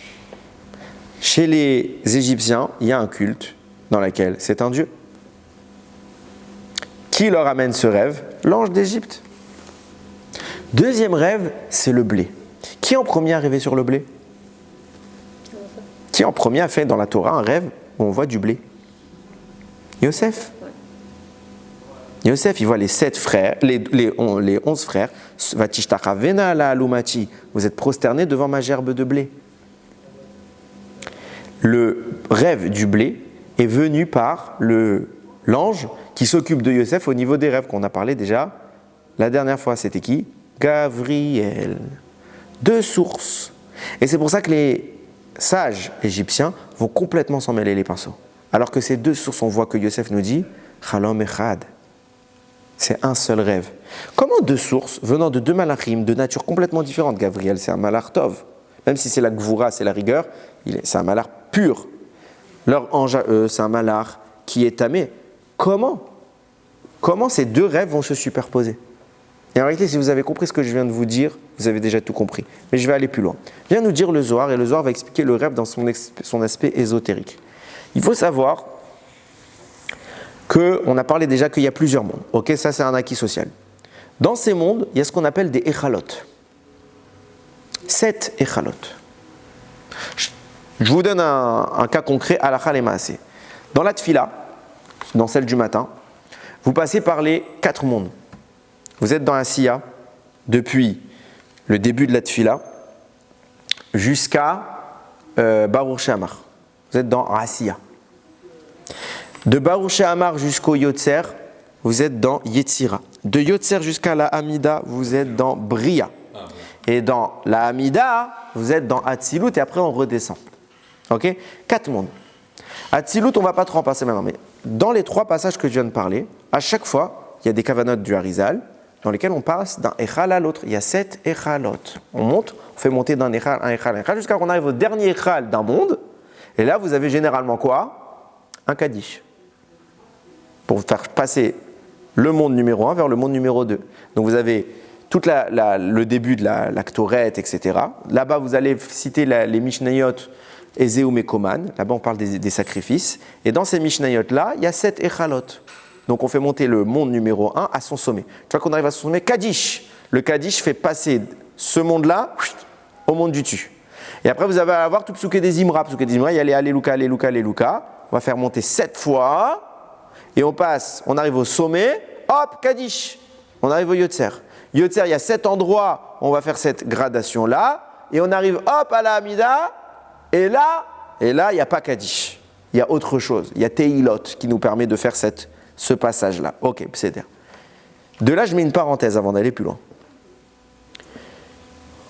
Chez les Égyptiens, il y a un culte dans lequel c'est un dieu. Qui leur amène ce rêve? L'ange d'Égypte. Deuxième rêve, c'est le blé. Qui en premier est arrivé sur le blé? Qui en premier a fait dans la Torah un rêve où on voit du blé? Yosef. Yosef, il voit les 7 frères, les 11 frères. Vatishtachavena ala alumati. Vous êtes prosternés devant ma gerbe de blé. Le rêve du blé est venu par l'ange qui s'occupe de Yosef au niveau des rêves qu'on a parlé déjà. La dernière fois, c'était qui? Gabriel. Deux sources. Et c'est pour ça que les sages égyptiens vont complètement s'en mêler les pinceaux. Alors que ces deux sources, on voit que Yosef nous dit Chalom Echad. C'est un seul rêve. Comment deux sources venant de deux malachim de nature complètement différente? Gabriel, c'est un malach tov. Même si c'est la gvoura, c'est la rigueur, c'est un malach pur. Leur ange à eux, c'est un malach qui est tamé. Comment ces deux rêves vont se superposer? Et en réalité, si vous avez compris ce que je viens de vous dire, vous avez déjà tout compris. Mais je vais aller plus loin. Vient nous dire le Zohar, et le Zohar va expliquer le rêve dans son aspect ésotérique. Il faut savoir qu'on a parlé déjà qu'il y a plusieurs mondes. Ok, ça c'est un acquis social. Dans ces mondes, il y a ce qu'on appelle des échalot. 7 échalot. Je vous donne un cas concret, halakha le maaseh. Dans la tfila, dans celle du matin, vous passez par les 4 mondes. Vous êtes dans la siya depuis le début de la tfila jusqu'à Baruch She'amar. Vous êtes dans Asiya. De Baruch She'amar jusqu'au Yotzer, vous êtes dans Yetzira. De Yotzer jusqu'à la Hamida, vous êtes dans Bria. Et dans la Hamida, vous êtes dans Hatzilut et après on redescend. Ok? 4 mondes. Hatzilut, on ne va pas trop en passer maintenant, mais dans les 3 passages que je viens de parler, à chaque fois, il y a des kavanotes du Harizal dans lesquels on passe d'un Echal à l'autre. Il y a 7 Echalot. On monte, on fait monter d'un Echal à un Echal, jusqu'à qu'on arrive au dernier Echal d'un monde. Et là, vous avez généralement quoi? Un Kaddish. Pour faire passer le monde numéro 1 vers le monde numéro 2. Donc vous avez tout le début de la Ktoret, etc. Là-bas, vous allez citer les Mishnayot Ezeu Mekoman. Là-bas, on parle des sacrifices. Et dans ces Mishnayot-là, il y a 7 Echalot. Donc on fait monter le monde numéro 1 à son sommet. Tu vois qu'on arrive à son sommet, Kaddish. Le Kaddish fait passer ce monde-là au monde du dessus. Et après, vous allez avoir tout Psuké des Imra. Psuké des Imra, il y a les Alléluia, Alléluia, Alléluia. On va faire monter 7 fois. Et on arrive au sommet, hop, Kaddish. On arrive au Yotzer. Yotzer, il y a 7 endroits où on va faire cette gradation-là. Et on arrive, hop, à la Hamida. Et là, il n'y a pas Kaddish. Il y a autre chose. Il y a Teilot qui nous permet de faire ce passage-là. Ok, c'est-à-dire. De là, je mets une parenthèse avant d'aller plus loin.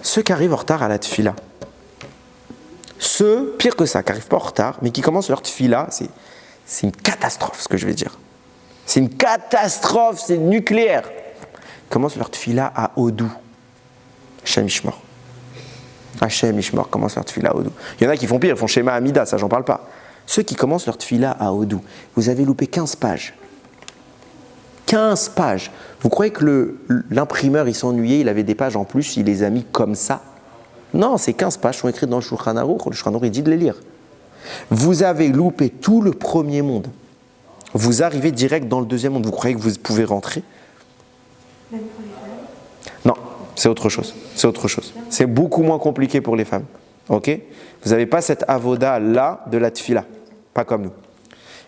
Ceux qui arrivent en retard à la tfila, ceux, pire que ça, qui n'arrivent pas en retard, mais qui commencent leur tfila, c'est une catastrophe, ce que je vais dire. C'est une catastrophe, c'est nucléaire. Ils commencent leur tfila à Odou. Hashem Ishmor. Hashem Ishmor commence leur tfila à Odou. Il y en a qui font pire, ils font Shema Amida, ça j'en parle pas. Ceux qui commencent leur tfila à Odou, vous avez loupé 15 pages. 15 pages. Vous croyez que l'imprimeur, il s'ennuyait, il avait des pages en plus, il les a mis comme ça? Non, ces 15 pages sont écrites dans le Shulchan Aruch. Le Shulchan Aruch, il dit de les lire. Vous avez loupé tout le premier monde. Vous arrivez direct dans le deuxième monde. Vous croyez que vous pouvez rentrer? Même pour les femmes? Non, c'est autre chose. C'est autre chose. C'est beaucoup moins compliqué pour les femmes. Ok? Vous n'avez pas cette avoda-là de la tfila. Pas comme nous.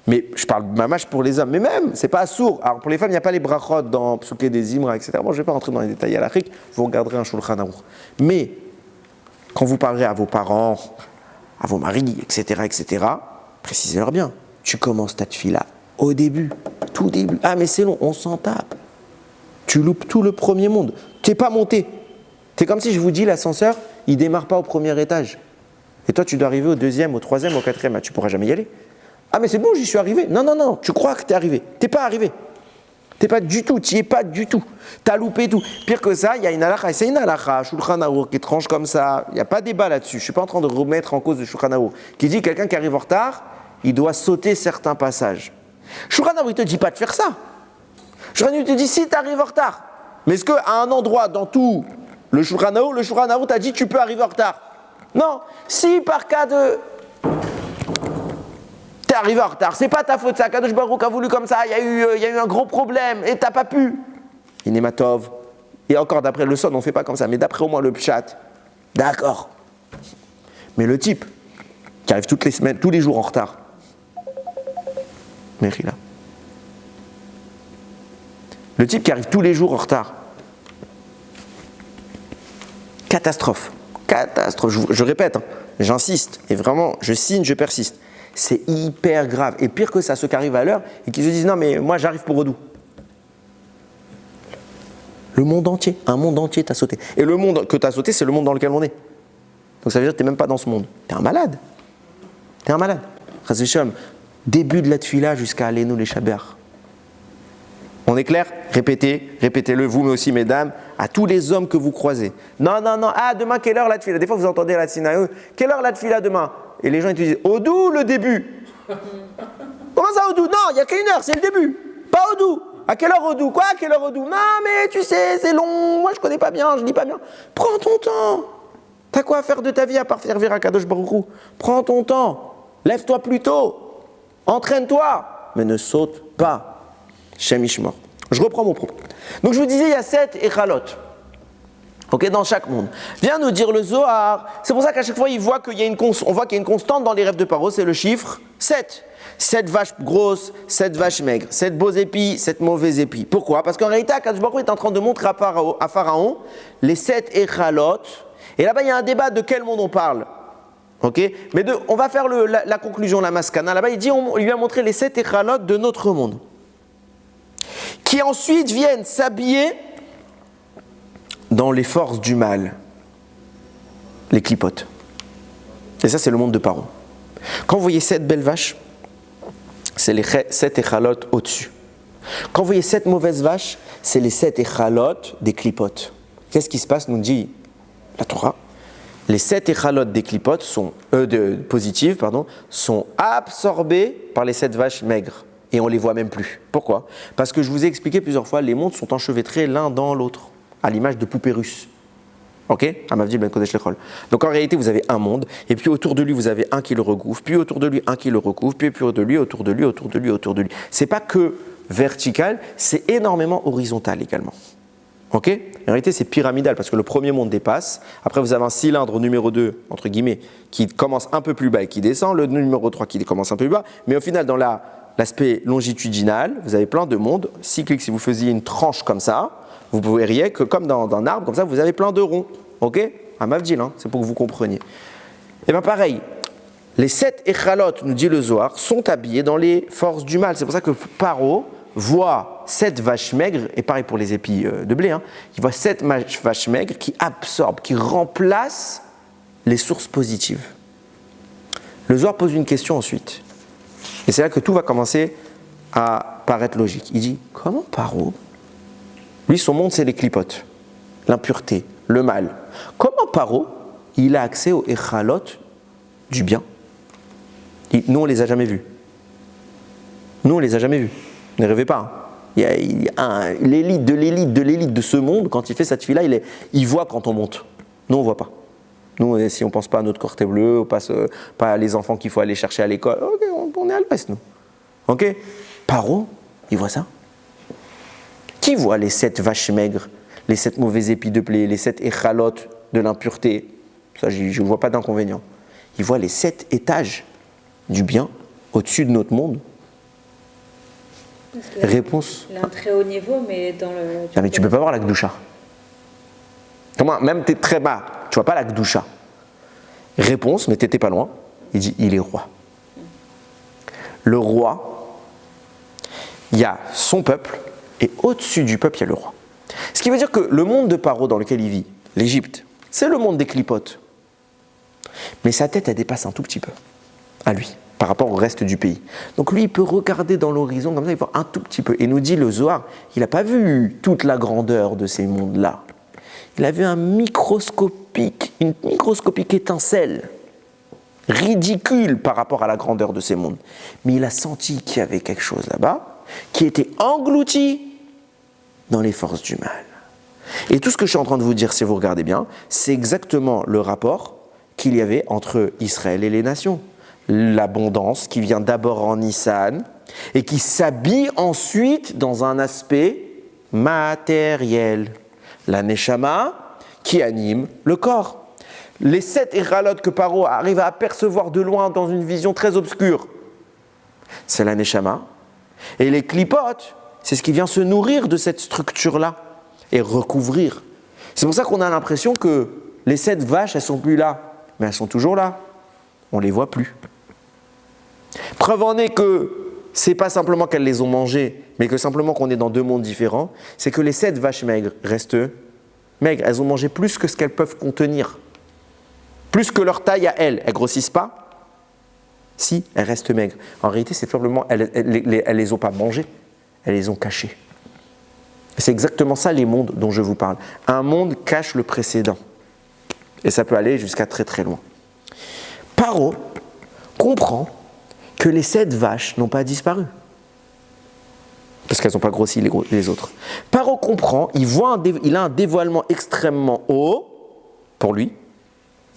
Mais je parle mamash pour les hommes. Mais même, c'est pas sourd. Alors pour les femmes, il n'y a pas les brachot dans Psuké des Imra, etc. Bon, je ne vais pas rentrer dans les détails à la chik. Vous regarderez un Shulchan Aruch. Mais quand vous parlerez à vos parents, à vos maris, etc., précisez-leur bien. Tu commences ta tfila au début, tout début. Ah, mais c'est long, on s'en tape. Tu loupes tout le premier monde. Tu n'es pas monté. C'est comme si je vous dis, l'ascenseur, il ne démarre pas au premier étage. Et toi, tu dois arriver au deuxième, au troisième, au quatrième. Ah, tu ne pourras jamais y aller. Ah, mais c'est bon, j'y suis arrivé. Non, tu crois que tu es arrivé. Tu n'es pas arrivé. T'es pas du tout, t'y es pas du tout. T'as loupé tout. Pire que ça, il y a une halakha, et c'est une halakha, Shulchan Arour, qui tranche comme ça. Il n'y a pas de débat là-dessus. Je suis pas en train de remettre en cause le Shulchan Arour, qui dit quelqu'un qui arrive en retard, il doit sauter certains passages. Shulchan Arour, il te dit pas de faire ça. Shulchan Arour te dit si tu arrives en retard. Mais est-ce qu'à un endroit dans tout le Shulchan Arour t'a dit tu peux arriver en retard? Non. Si par cas de t'es arrivé en retard, c'est pas ta faute, ça. Kadosh Baruch a voulu comme ça, il y a eu un gros problème et t'as pas pu. Inématov. Et encore d'après le son, on fait pas comme ça, mais d'après au moins le pshat, d'accord. Mais le type qui arrive toutes les semaines, tous les jours en retard, Mérila. Le type qui arrive tous les jours en retard, catastrophe, catastrophe. Je répète, hein, j'insiste et vraiment, je signe, je persiste. C'est hyper grave. Et pire que ça, ceux qui arrivent à l'heure et qui se disent non, mais moi j'arrive pour Redou. Le monde entier, un monde entier t'a sauté. Et le monde que t'as sauté, c'est le monde dans lequel on est. Donc ça veut dire que t'es même pas dans ce monde. T'es un malade. T'es un malade. Chazvishom, début de la tefila jusqu'à Alenu les Shaber. On est clair? Répétez-le, vous, mais aussi mesdames, à tous les hommes que vous croisez. Non, demain, quelle heure la tefila? Des fois, vous entendez la tefila. Quelle heure la tefila demain? Et les gens, ils te disent, Odou, le début. Comment ça, Odou? Non, il n'y a qu'une heure, c'est le début. Pas Odou. À quelle heure Odou? Quoi, à quelle heure Odou? Non, mais tu sais, c'est long. Moi, je connais pas bien, je lis pas bien. Prends ton temps. T'as quoi à faire de ta vie à part servir à Kadosh Baruch Hu? Prends ton temps. Lève-toi plus tôt. Entraîne-toi. Mais ne saute pas. Shem Ishmor. Je reprends mon propos. Donc, je vous disais, il y a 7 échalot. Ok, dans chaque monde. Viens nous dire le Zohar. C'est pour ça qu'à chaque fois, on voit qu'il y a une constante dans les rêves de Paro, c'est le chiffre 7. 7 vaches grosses, 7 vaches maigres, 7 beaux épis, 7 mauvais épis. Pourquoi? Parce qu'en réalité, Akadosh Baruch Hu est en train de montrer à Pharaon les 7 échalotes. Et là-bas, il y a un débat de quel monde on parle. Ok? Mais on va faire la conclusion, la maskana. Là-bas, on lui a montré les 7 échalotes de notre monde. Qui ensuite viennent s'habiller dans les forces du mal, les clipotes. Et ça, c'est le monde de Paro. Quand vous voyez 7 belles vaches, c'est les 7 échalotes au-dessus. Quand vous voyez 7 mauvaises vaches, c'est les 7 échalotes des clipotes. Qu'est-ce qui se passe, nous dit la Torah? Les 7 échalotes des clipotes positives, sont absorbées par les 7 vaches maigres. Et on ne les voit même plus. Pourquoi? Parce que je vous ai expliqué plusieurs fois, les mondes sont enchevêtrés l'un dans l'autre, à l'image de poupées russes. Ok? Amavdil ben Kodesh Lechol. Donc en réalité, vous avez un monde, et puis autour de lui, vous avez un qui le recouvre, puis autour de lui, un qui le recouvre, puis autour de lui, autour de lui, autour de lui, autour de lui. C'est pas que vertical, c'est énormément horizontal également. Ok? En réalité, c'est pyramidal, parce que le premier monde dépasse. Après, vous avez un cylindre numéro 2, entre guillemets, qui commence un peu plus bas et qui descend, le numéro 3 qui commence un peu plus bas, mais au final, dans l'aspect longitudinal, vous avez plein de mondes cycliques. Si vous faisiez une tranche comme ça, vous verriez que comme dans un arbre, comme ça, vous avez plein de ronds. Ok? Un mavdil, c'est pour que vous compreniez. Et bien pareil, les 7 échalotes, nous dit le Zohar, sont habillés dans les forces du mal. C'est pour ça que Paro voit 7 vaches maigres, et pareil pour les épis de blé, il voit 7 vaches maigres qui absorbent, qui remplacent les sources positives. Le Zohar pose une question ensuite. Et c'est là que tout va commencer à paraître logique. Il dit, comment Paro? Lui, son monde, c'est les clipotes, l'impureté, le mal. Comment Paro, il a accès aux échalot du bien? Nous, on ne les a jamais vus. Nous, on ne les a jamais vus. Ne rêvez pas. Il y a l'élite de ce monde, quand il fait cette fille-là, il voit quand on monte. Nous, on ne voit pas. Nous, si on ne pense pas à notre corté bleu, on passe pas à les enfants qu'il faut aller chercher à l'école, okay, on est à l'ouest, nous. Ok? Paro, il voit ça. Qui voit les 7 vaches maigres, les 7 mauvais épis de blé, les 7 échalotes de l'impureté? Ça, je ne vois pas d'inconvénient. Il voit les 7 étages du bien au-dessus de notre monde. Réponse. Il a un très haut niveau, mais dans le... Non, mais tu ne peux pas voir la Gdoucha. Comment? Même tu es très bas, tu ne vois pas la Gdoucha. Réponse, mais tu n'étais pas loin. Il dit, il est roi. Le roi, il y a son peuple, et au-dessus du peuple, il y a le roi. Ce qui veut dire que le monde de Paro dans lequel il vit, l'Égypte, c'est le monde des clipotes. Mais sa tête, elle dépasse un tout petit peu à lui. par rapport au reste du pays. Donc lui, il peut regarder dans l'horizon comme ça, il voit un tout petit peu. Et nous dit le Zohar, il n'a pas vu toute la grandeur de ces mondes-là. Il a vu une microscopique étincelle, ridicule par rapport à la grandeur de ces mondes. Mais il a senti qu'il y avait quelque chose là-bas, qui était englouti dans les forces du mal. Et tout ce que je suis en train de vous dire, si vous regardez bien, c'est exactement le rapport qu'il y avait entre Israël et les nations. L'abondance qui vient d'abord en Nissan et qui s'habille ensuite dans un aspect matériel. La Neshama qui anime le corps. Les 7 héralotes que Paro arrive à apercevoir de loin dans une vision très obscure, c'est la Neshama. Et les clipotes, c'est ce qui vient se nourrir de cette structure-là et recouvrir. C'est pour ça qu'on a l'impression que les 7 vaches, elles ne sont plus là, mais elles sont toujours là. On ne les voit plus. Preuve en est que ce n'est pas simplement qu'elles les ont mangées, mais que simplement qu'on est dans 2 mondes différents, c'est que les 7 vaches maigres restent maigres. Elles ont mangé plus que ce qu'elles peuvent contenir. Plus que leur taille à elles. Elles ne grossissent pas. Si, elles restent maigres. En réalité, c'est simplement, elles ne les ont pas mangées, elles les ont cachées. C'est exactement ça les mondes dont je vous parle. Un monde cache le précédent. Et ça peut aller jusqu'à très très loin. Paro comprend que les 7 vaches n'ont pas disparu. Parce qu'elles n'ont pas grossi les autres. Paro comprend, il a un dévoilement extrêmement haut pour lui,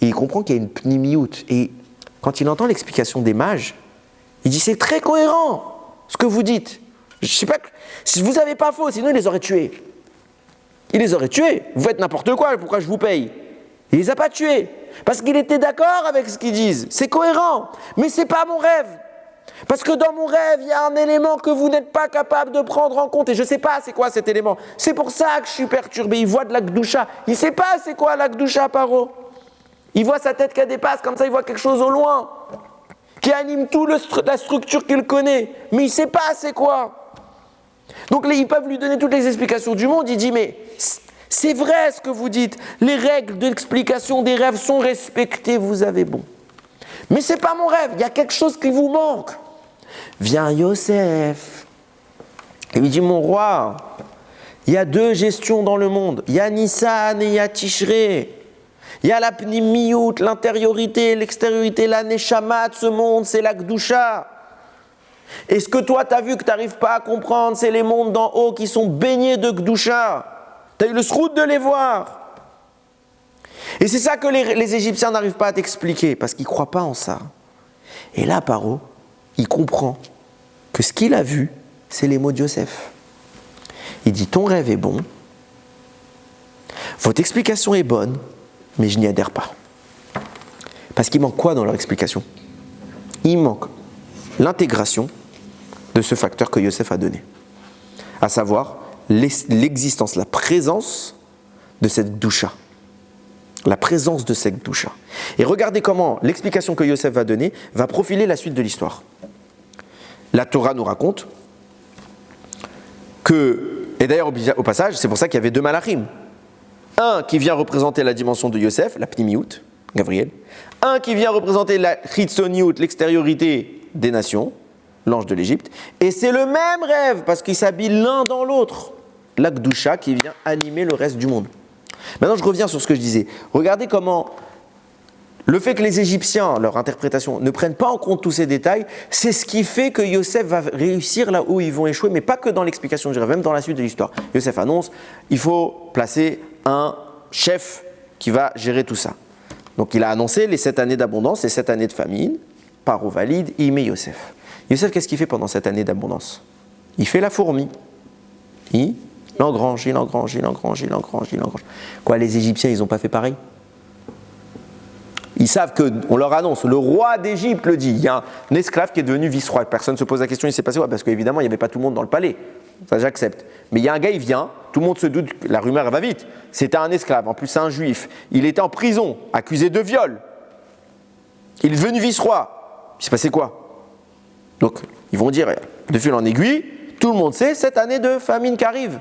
et il comprend qu'il y a une pnimiout. Et quand il entend l'explication des mages, il dit c'est très cohérent ce que vous dites. Je sais pas, si vous n'avez pas faux, sinon il les aurait tués. Il les aurait tués. Vous faites n'importe quoi, pourquoi je vous paye? Il les a pas tués. Parce qu'il était d'accord avec ce qu'ils disent. C'est cohérent. Mais c'est pas mon rêve. Parce que dans mon rêve, il y a un élément que vous n'êtes pas capable de prendre en compte. Et je ne sais pas c'est quoi cet élément. C'est pour ça que je suis perturbé. Il voit de la Gdoucha. Il ne sait pas c'est quoi la Gdoucha, Paro. Il voit sa tête qui dépasse, comme ça il voit quelque chose au loin. Qui anime toute la structure qu'il connaît. Mais il ne sait pas c'est quoi. Donc ils peuvent lui donner toutes les explications du monde. Il dit mais c'est vrai ce que vous dites. Les règles d'explication des rêves sont respectées. Vous avez bon. Mais ce n'est pas mon rêve. Il y a quelque chose qui vous manque. Vient Yosef. Et lui dit, mon roi, il y a 2 gestions dans le monde. Il y a Nissan et il y a Tishré. Il y a la pnimiout, l'intériorité, l'extériorité, la neshama de ce monde, c'est la Gdoucha. Et ce que toi, tu as vu que tu n'arrives pas à comprendre, c'est les mondes d'en haut qui sont baignés de Gdoucha. Tu as eu le srout de les voir. Et c'est ça que les Égyptiens n'arrivent pas à t'expliquer, parce qu'ils ne croient pas en ça. Et là, Paro, il comprend que ce qu'il a vu, c'est les mots de Yosef. Il dit, ton rêve est bon, votre explication est bonne, mais je n'y adhère pas. Parce qu'il manque quoi dans leur explication? Il manque l'intégration de ce facteur que Yosef a donné. À savoir, l'existence, la présence de cette doucha. La présence de cette doucha. Et regardez comment l'explication que Yosef va donner va profiler la suite de l'histoire. La Torah nous raconte que, et d'ailleurs au passage, c'est pour ça qu'il y avait 2 malachim. Un qui vient représenter la dimension de Yosef, la pnimiout, Gabriel. Un qui vient représenter la chitzoniout, l'extériorité des nations, l'ange de l'Égypte. Et c'est le même rêve, parce qu'ils s'habillent l'un dans l'autre. La Gdoucha qui vient animer le reste du monde. Maintenant, je reviens sur ce que je disais. Regardez comment le fait que les Égyptiens, leur interprétation, ne prennent pas en compte tous ces détails, c'est ce qui fait que Yosef va réussir là où ils vont échouer, mais pas que dans l'explication du rêve, même dans la suite de l'histoire. Yosef annonce, il faut placer un chef qui va gérer tout ça. Donc il a annoncé les 7 années d'abondance et 7 années de famine. Paro valide, il met Yosef. Yosef, qu'est-ce qu'il fait pendant cette année d'abondance? Il fait la fourmi. Il engrange. Quoi, les Égyptiens, ils n'ont pas fait pareil? Ils savent qu'on leur annonce, le roi d'Égypte le dit, il y a un esclave qui est devenu vice-roi. Personne ne se pose la question, il s'est passé quoi? Parce qu'évidemment, il n'y avait pas tout le monde dans le palais. Ça, j'accepte. Mais il y a un gars, il vient, tout le monde se doute, la rumeur elle va vite. C'était un esclave, en plus c'est un juif. Il était en prison, accusé de viol. Il est devenu vice-roi. Il s'est passé quoi? Donc, ils vont dire, de fil en aiguille, tout le monde sait, cette année de famine qui arrive.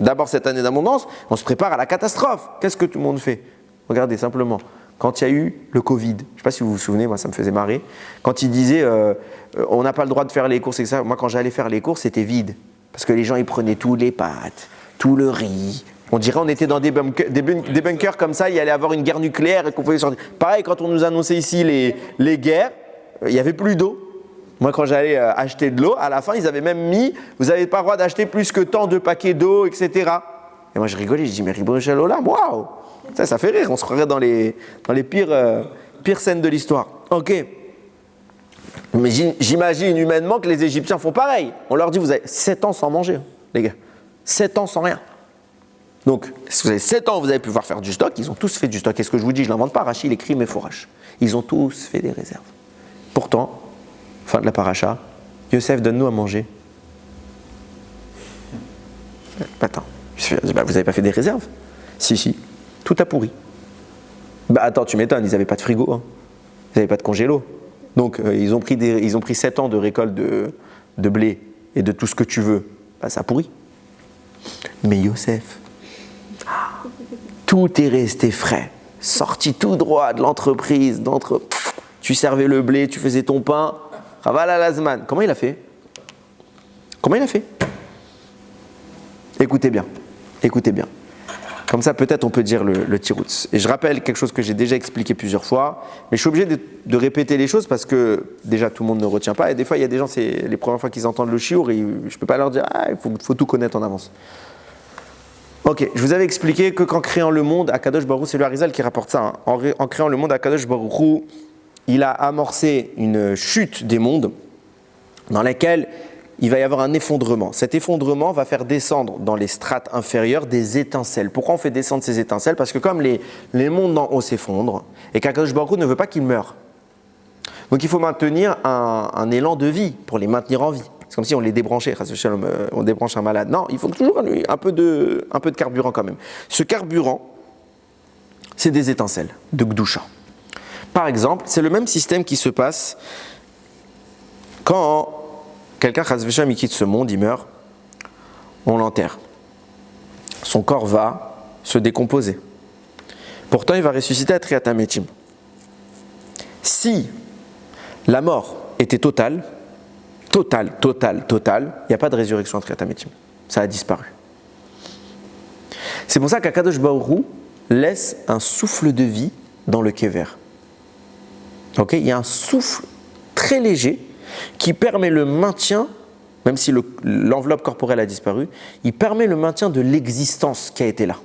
D'abord, cette année d'abondance, on se prépare à la catastrophe. Qu'est-ce que tout le monde fait? Regardez simplement. quand il y a eu le Covid. Je ne sais pas si vous vous souvenez, moi ça me faisait marrer. Quand ils disaient on n'a pas le droit de faire les courses, etc. Moi quand j'allais faire les courses, c'était vide. Parce que les gens ils prenaient tous les pâtes, tout le riz. On dirait on était dans des bunkers comme ça, il y allait avoir une guerre nucléaire et qu'on pouvait sortir. Pareil, quand on nous annonçait ici les guerres, il n'y avait plus d'eau. Moi, quand j'allais acheter de l'eau, à la fin, ils avaient même mis vous n'avez pas le droit d'acheter plus que tant de paquets d'eau, etc. Et moi, je rigolais, je dis mais Ribono Shel Olam, waouh! Ça fait rire, on se croirait dans les pires scènes de l'histoire. Ok. Mais j'imagine humainement que les Égyptiens font pareil. On leur dit vous avez 7 ans sans manger, les gars. 7 ans sans rien. Donc, si vous avez 7 ans, vous avez pu pouvoir faire du stock. Ils ont tous fait du stock. Qu'est-ce que je vous dis? Je ne l'invente pas. Rachid écrit mes fourrages. Ils ont tous fait des réserves. Pourtant, fin de la paracha, Yosef, donne-nous à manger. Attends, vous n'avez pas fait des réserves? Si, tout a pourri. Attends, tu m'étonnes, ils n'avaient pas de frigo, hein. Ils n'avaient pas de congélo. Donc, ils ont pris 7 ans de récolte de blé et de tout ce que tu veux. Ça a pourri. Mais Yosef, tout est resté frais, sorti tout droit de l'entreprise, tu servais le blé, tu faisais ton pain. Ravala Lazman. Comment il a fait? Écoutez bien. Comme ça, peut-être on peut dire le tiroutz. Et je rappelle quelque chose que j'ai déjà expliqué plusieurs fois, mais je suis obligé de répéter les choses parce que déjà tout le monde ne retient pas. Et des fois, il y a des gens, c'est les premières fois qu'ils entendent le shiur et je ne peux pas leur dire il faut tout connaître en avance. Ok, je vous avais expliqué que qu'en créant le monde, Akadosh Baruch Hu, c'est le Harizal qui rapporte ça. Hein. En créant le monde, Akadosh Baruch Hu, il a amorcé une chute des mondes dans laquelle il va y avoir un effondrement. Cet effondrement va faire descendre dans les strates inférieures des étincelles. Pourquoi on fait descendre ces étincelles? Parce que comme les mondes d'en haut s'effondrent et qu'Akadosh Baruch Hu ne veut pas qu'ils meurent. Donc il faut maintenir un élan de vie pour les maintenir en vie. C'est comme si on les débranchait, on débranche un malade. Non, il faut toujours un peu de carburant quand même. Ce carburant, c'est des étincelles de Gdusha. Par exemple, c'est le même système qui se passe quand quelqu'un, Chas v'Shalom, il quitte ce monde, il meurt, on l'enterre. Son corps va se décomposer. Pourtant, il va ressusciter à Triat HaMetim. Si la mort était totale, il n'y a pas de résurrection à Triat HaMetim. Ça a disparu. C'est pour ça qu'Akadosh Baruch Hu laisse un souffle de vie dans le kever. Okay, il y a un souffle très léger qui permet le maintien, même si l'enveloppe corporelle a disparu, il permet le maintien de l'existence qui a été là.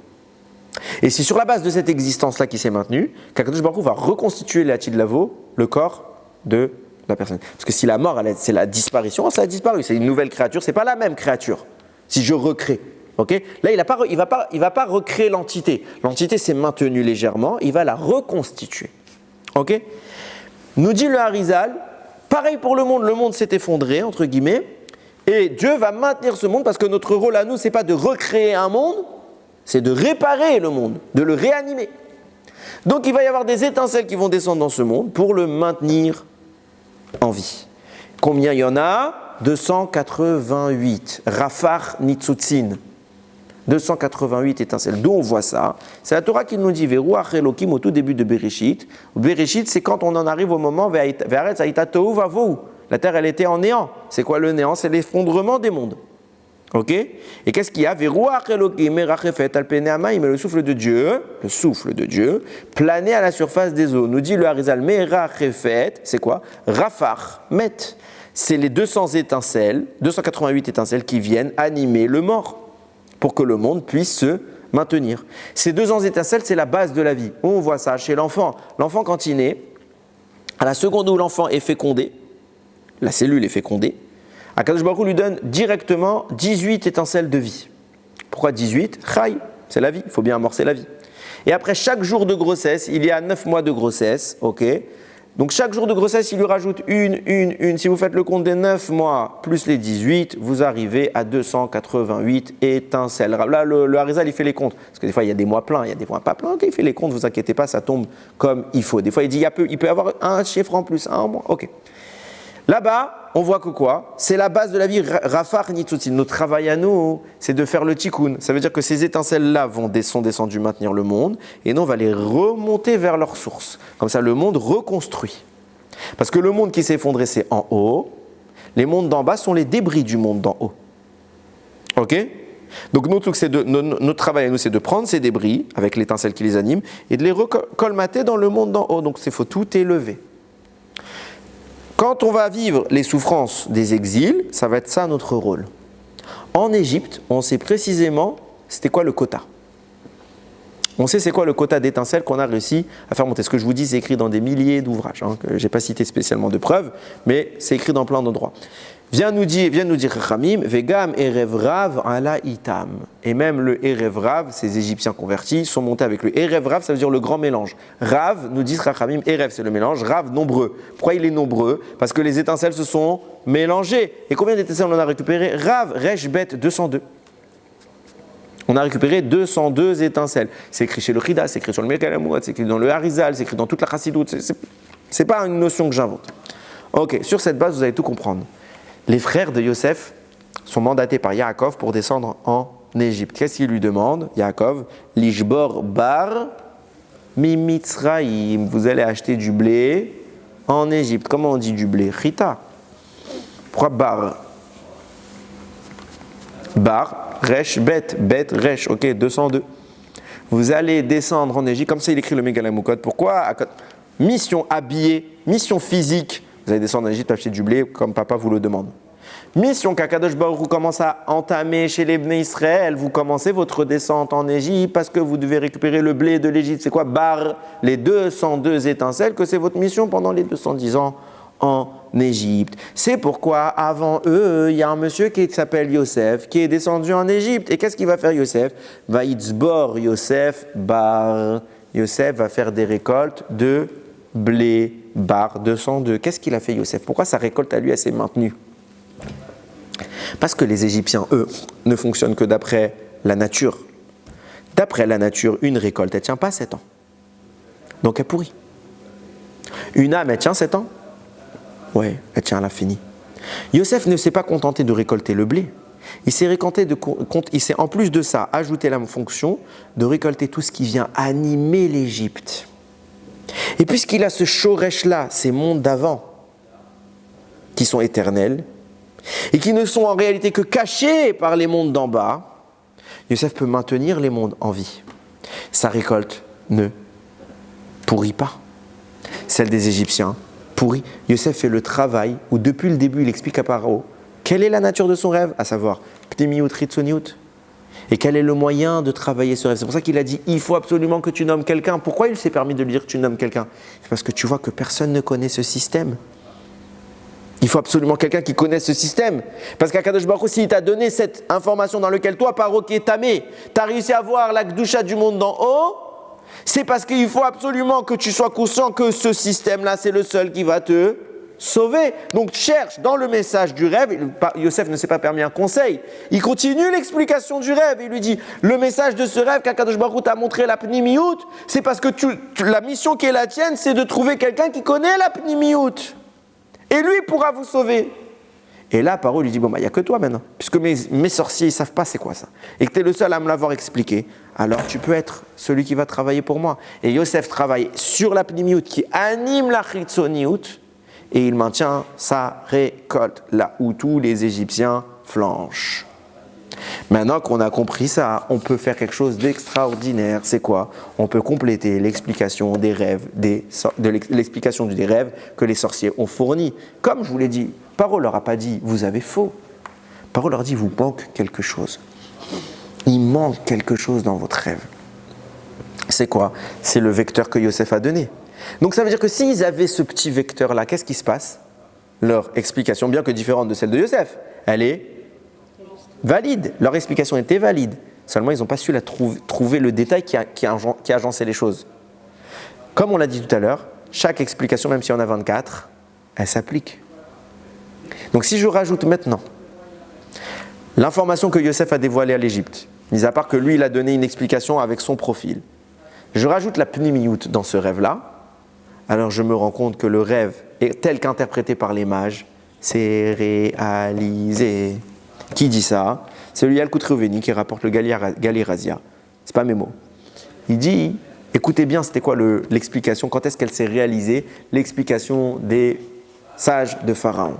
Et c'est sur la base de cette existence-là qui s'est maintenue qu'Akadosh Baruch Hu va reconstituer l'Atid Lavo, le corps de la personne. Parce que si la mort, c'est la disparition, ça a disparu. C'est une nouvelle créature, c'est pas la même créature. Si je recrée, ok? Là, il va pas recréer l'entité. L'entité s'est maintenue légèrement, il va la reconstituer, ok? Nous dit le Harizal, pareil pour le monde s'est effondré, entre guillemets, et Dieu va maintenir ce monde parce que notre rôle à nous, c'est pas de recréer un monde, c'est de réparer le monde, de le réanimer. Donc il va y avoir des étincelles qui vont descendre dans ce monde pour le maintenir en vie. Combien il y en a? 288. Rafar Nitzutzin. 288 étincelles. D'où on voit ça? C'est la Torah qui nous dit Veruach Elokim au tout début de Bereshit. Bereshit, c'est quand on en arrive au moment Ve'aretz haïta tohu vavohu. La terre, elle était en néant. C'est quoi le néant? C'est l'effondrement des mondes. Ok? Et qu'est-ce qu'il y a? Veruach Elokim merachefet al penei hamayim. Le souffle de Dieu, planait à la surface des eaux. Nous dit le Harizal merachefet, c'est quoi? Rafar, met. C'est les 288 étincelles qui viennent animer le mort, pour que le monde puisse se maintenir. Ces 200 étincelles, c'est la base de la vie. On voit ça chez l'enfant. L'enfant, quand il naît, à la seconde où l'enfant est fécondé, la cellule est fécondée, Akadosh Baruch Hu lui donne directement 18 étincelles de vie. Pourquoi 18? Chai, c'est la vie, il faut bien amorcer la vie. Et après chaque jour de grossesse, il y a 9 mois de grossesse, ok? Donc chaque jour de grossesse, il lui rajoute une. Si vous faites le compte des 9 mois plus les 18, vous arrivez à 288 étincelles. Là, le Harizal, il fait les comptes. Parce que des fois, il y a des mois pleins, il y a des mois pas pleins. Ok, il fait les comptes, ne vous inquiétez pas, ça tombe comme il faut. Des fois, il dit il peut y avoir un chiffre en plus, un mois. Ok. Là-bas, on voit que quoi? C'est la base de la vie. Rafar Nitzutzin. Notre travail à nous, c'est de faire le tikkun. Ça veut dire que ces étincelles-là sont descendues maintenir le monde, et nous, on va les remonter vers leur source. Comme ça, le monde reconstruit. Parce que le monde qui s'est effondré, c'est en haut. Les mondes d'en bas sont les débris du monde d'en haut. Ok? Donc notre travail à nous, c'est de prendre ces débris, avec l'étincelle qui les anime, et de les recolmater dans le monde d'en haut. Donc il faut tout élever. Quand on va vivre les souffrances des exils, ça va être ça notre rôle. En Égypte, on sait précisément c'était quoi le quota. On sait c'est quoi le quota d'étincelles qu'on a réussi à faire monter. Ce que je vous dis, c'est écrit dans des milliers d'ouvrages, que je n'ai pas cité spécialement de preuves, mais c'est écrit dans plein d'endroits. Viens nous dire Ramim, Vegam Erev Rav ala Itam. Et même le Erev Rav, ces Égyptiens convertis, sont montés avec le Erev Rav, ça veut dire le grand mélange. Rav, nous dit Ramim, Erev c'est le mélange, Rav nombreux. Pourquoi il est nombreux? Parce que les étincelles se sont mélangées. Et combien d'étincelles on a récupéré? Rav, Resh, Bet, 202. On a récupéré 202 étincelles. C'est écrit chez le Chida, c'est écrit sur le Mekalamouat, c'est écrit dans le Harizal, c'est écrit dans toute la Chassidoute. C'est pas une notion que j'invente. Ok, sur cette base, vous allez tout comprendre. Les frères de Yosef sont mandatés par Yaakov pour descendre en Égypte. Qu'est-ce qu'il lui demande, Yaakov? Lishbor bar mimitzraïm. Vous allez acheter du blé en Égypte. Comment on dit du blé? Chita. Pourquoi bar? Bar, resh, bet, resh. Ok, 202. Vous allez descendre en Égypte. Comme ça, il écrit le Megalamoukot. Pourquoi? Mission habillée, mission physique. Vous allez descendre en Égypte, acheter du blé, comme papa vous le demande. Mission qu'Akadosh Baruch Hu commence à entamer chez les Bnei Israël. Vous commencez votre descente en Égypte parce que vous devez récupérer le blé de l'Égypte. C'est quoi? Bar, les 202 étincelles, que c'est votre mission pendant les 210 ans en Égypte. C'est pourquoi, avant eux, il y a un monsieur qui s'appelle Yosef, qui est descendu en Égypte. Et qu'est-ce qu'il va faire, Yosef? Vaïtzbor Yosef bar. Yosef va faire des récoltes de blé, bar 202. Qu'est-ce qu'il a fait, Yosef? Pourquoi sa récolte à lui, elle s'est maintenue? Parce que les Égyptiens, eux, ne fonctionnent que d'après la nature. D'après la nature, une récolte, elle ne tient pas 7 ans. Donc elle pourrit. Une âme, elle tient 7 ans? Oui, elle tient à l'infini. Yosef ne s'est pas contenté de récolter le blé. Il s'est en plus de ça ajouté la fonction de récolter tout ce qui vient animer l'Égypte. Et puisqu'il a ce shoresh-là, ces mondes d'avant, qui sont éternels, et qui ne sont en réalité que cachés par les mondes d'en bas, Yosef peut maintenir les mondes en vie. Sa récolte ne pourrit pas. Celle des Égyptiens pourrit. Yosef fait le travail où depuis le début il explique à Paro quelle est la nature de son rêve, à savoir Pnimiut Ritzoniut. Et quel est le moyen de travailler ce rêve? C'est pour ça qu'il a dit il faut absolument que tu nommes quelqu'un. Pourquoi il s'est permis de lui dire que tu nommes quelqu'un? C'est parce que tu vois que personne ne connaît ce système. Il faut absolument quelqu'un qui connaisse ce système. Parce qu'Akadosh Baruch Hu, s'il t'a donné cette information dans laquelle toi, Paro qui est tamé, tu as réussi à voir la Gdusha du monde d'en haut, c'est parce qu'il faut absolument que tu sois conscient que ce système-là, c'est le seul qui va te sauver. Donc cherche dans le message du rêve. Yosef ne s'est pas permis un conseil. Il continue l'explication du rêve. Il lui dit, le message de ce rêve qu'Akadosh Baruch Hu t'a montré la Pnimiyut, c'est parce que la mission qui est la tienne, c'est de trouver quelqu'un qui connaît la Pnimiyut. Et lui pourra vous sauver. Et là, Paro lui dit, bon, il n'y a que toi maintenant. Puisque mes sorciers, ils ne savent pas c'est quoi ça. Et que tu es le seul à me l'avoir expliqué. Alors tu peux être celui qui va travailler pour moi. Et Yosef travaille sur la Pnimiyut qui anime la Chitzoniut. Et il maintient sa récolte là où tous les Égyptiens flanchent. Maintenant qu'on a compris ça, on peut faire quelque chose d'extraordinaire. C'est quoi? On peut compléter l'explication des rêves, l'explication des rêves que les sorciers ont fournis. Comme je vous l'ai dit, Paro leur a pas dit vous avez faux. Paro leur dit vous manque quelque chose. Il manque quelque chose dans votre rêve. C'est quoi? C'est le vecteur que Yosef a donné. Donc ça veut dire que s'ils avaient ce petit vecteur-là, qu'est-ce qui se passe? Leur explication, bien que différente de celle de Yosef, elle est valide. Leur explication était valide. Seulement, ils n'ont pas su trouver le détail qui a agencé les choses. Comme on l'a dit tout à l'heure, chaque explication, même si on a 24, elle s'applique. Donc si je rajoute maintenant l'information que Yosef a dévoilée à l'Égypte, mis à part que lui, il a donné une explication avec son profil, je rajoute la Pnimiyut dans ce rêve-là, alors je me rends compte que le rêve, tel qu'interprété par les mages, c'est réalisé. Qui dit ça? C'est le Yalkut Reuveni qui rapporte le Galilée Razia. C'est pas mes mots. Il dit, écoutez bien, c'était quoi l'explication? Quand est-ce qu'elle s'est réalisée? L'explication des sages de Pharaon.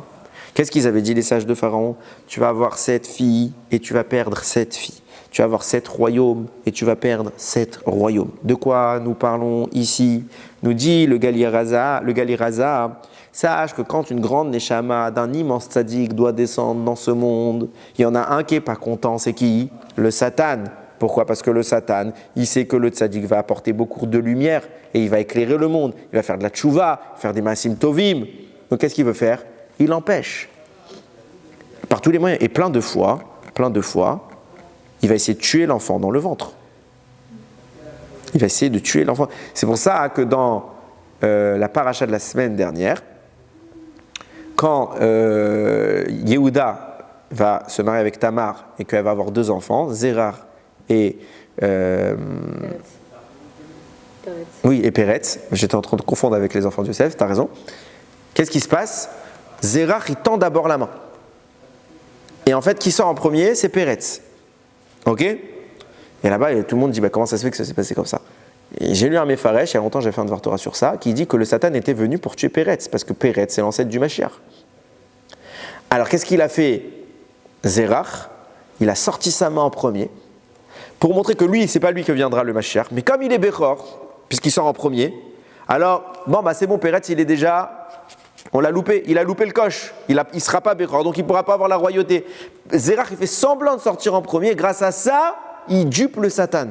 Qu'est-ce qu'ils avaient dit, les sages de Pharaon? Tu vas avoir 7 filles et tu vas perdre 7 filles. Tu vas avoir 7 royaumes et tu vas perdre 7 royaumes. De quoi nous parlons ici? Nous dit le Galilée Razia, sache que quand une grande Neshama d'un immense tzaddik doit descendre dans ce monde, il y en a un qui n'est pas content, c'est qui? Le Satan. Pourquoi? Parce que le Satan, il sait que le tzaddik va apporter beaucoup de lumière et il va éclairer le monde. Il va faire de la tchouva, faire des masim tovim. Donc qu'est-ce qu'il veut faire? Il empêche. Par tous les moyens. Et plein de fois, il va essayer de tuer l'enfant dans le ventre. Il va essayer de tuer l'enfant. C'est pour ça que dans la paracha de la semaine dernière, quand Yehuda va se marier avec Tamar et qu'elle va avoir 2 enfants, Zérar et Péretz. J'étais en train de confondre avec les enfants de Yosef, tu as raison. Qu'est-ce qui se passe? Zérar, il tend d'abord la main. Et en fait, qui sort en premier? C'est Péretz. Ok? Et là-bas, tout le monde dit, comment ça se fait que ça s'est passé comme ça? Et j'ai lu un Mefaresh, il y a longtemps, j'ai fait un Dvar Torah sur ça, qui dit que le Satan était venu pour tuer Péretz, parce que Péretz, c'est l'ancêtre du Mashiach. Alors, qu'est-ce qu'il a fait? Zérach, il a sorti sa main en premier, pour montrer que lui, c'est pas lui que viendra le Mashiach, mais comme il est Bechor, puisqu'il sort en premier, alors, c'est bon, Péretz, il est déjà... On l'a loupé, il a loupé le coche, il ne sera pas Bechor, donc il ne pourra pas avoir la royauté. Zérach, il fait semblant de sortir en premier, grâce à ça, il dupe le Satan.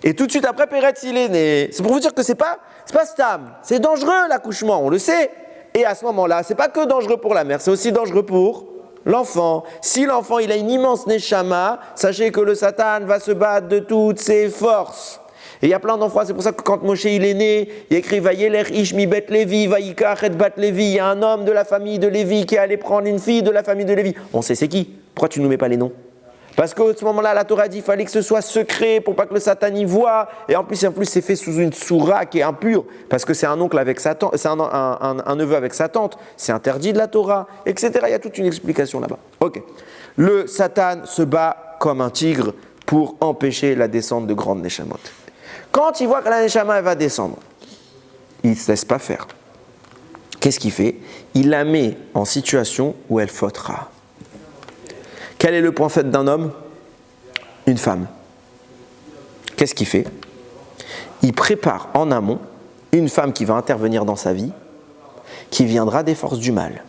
Et tout de suite après, Péretz, il est né. C'est pour vous dire que c'est pas Stam, c'est dangereux l'accouchement, on le sait. Et à ce moment-là, c'est pas que dangereux pour la mère, c'est aussi dangereux pour l'enfant. Si l'enfant, il a une immense neshama, sachez que le Satan va se battre de toutes ses forces. Et il y a plein d'enfants, c'est pour ça que quand Moshe il est né, il écrit Vayeler Ish mi Bet Lévi, Vayikach et Bat Lévi. Il y a un homme de la famille de Lévi qui est allé prendre une fille de la famille de Lévi. On sait c'est qui. Pourquoi tu ne nous mets pas les noms? Parce qu'à ce moment-là, la Torah dit qu'il fallait que ce soit secret pour pas que le Satan y voie. Et en plus, c'est fait sous une soura qui est impure. Parce que c'est un oncle avec sa tante, c'est un neveu avec sa tante. C'est interdit de la Torah, etc. Il y a toute une explication là-bas. Ok. Le Satan se bat comme un tigre pour empêcher la descente de grandes neshamot. Quand il voit que la neshama elle va descendre, il ne se laisse pas faire. Qu'est-ce qu'il fait? Il la met en situation où elle fautera. Quel est le point faible d'un homme? Une femme. Qu'est-ce qu'il fait? Il prépare en amont une femme qui va intervenir dans sa vie, qui viendra des forces du mal,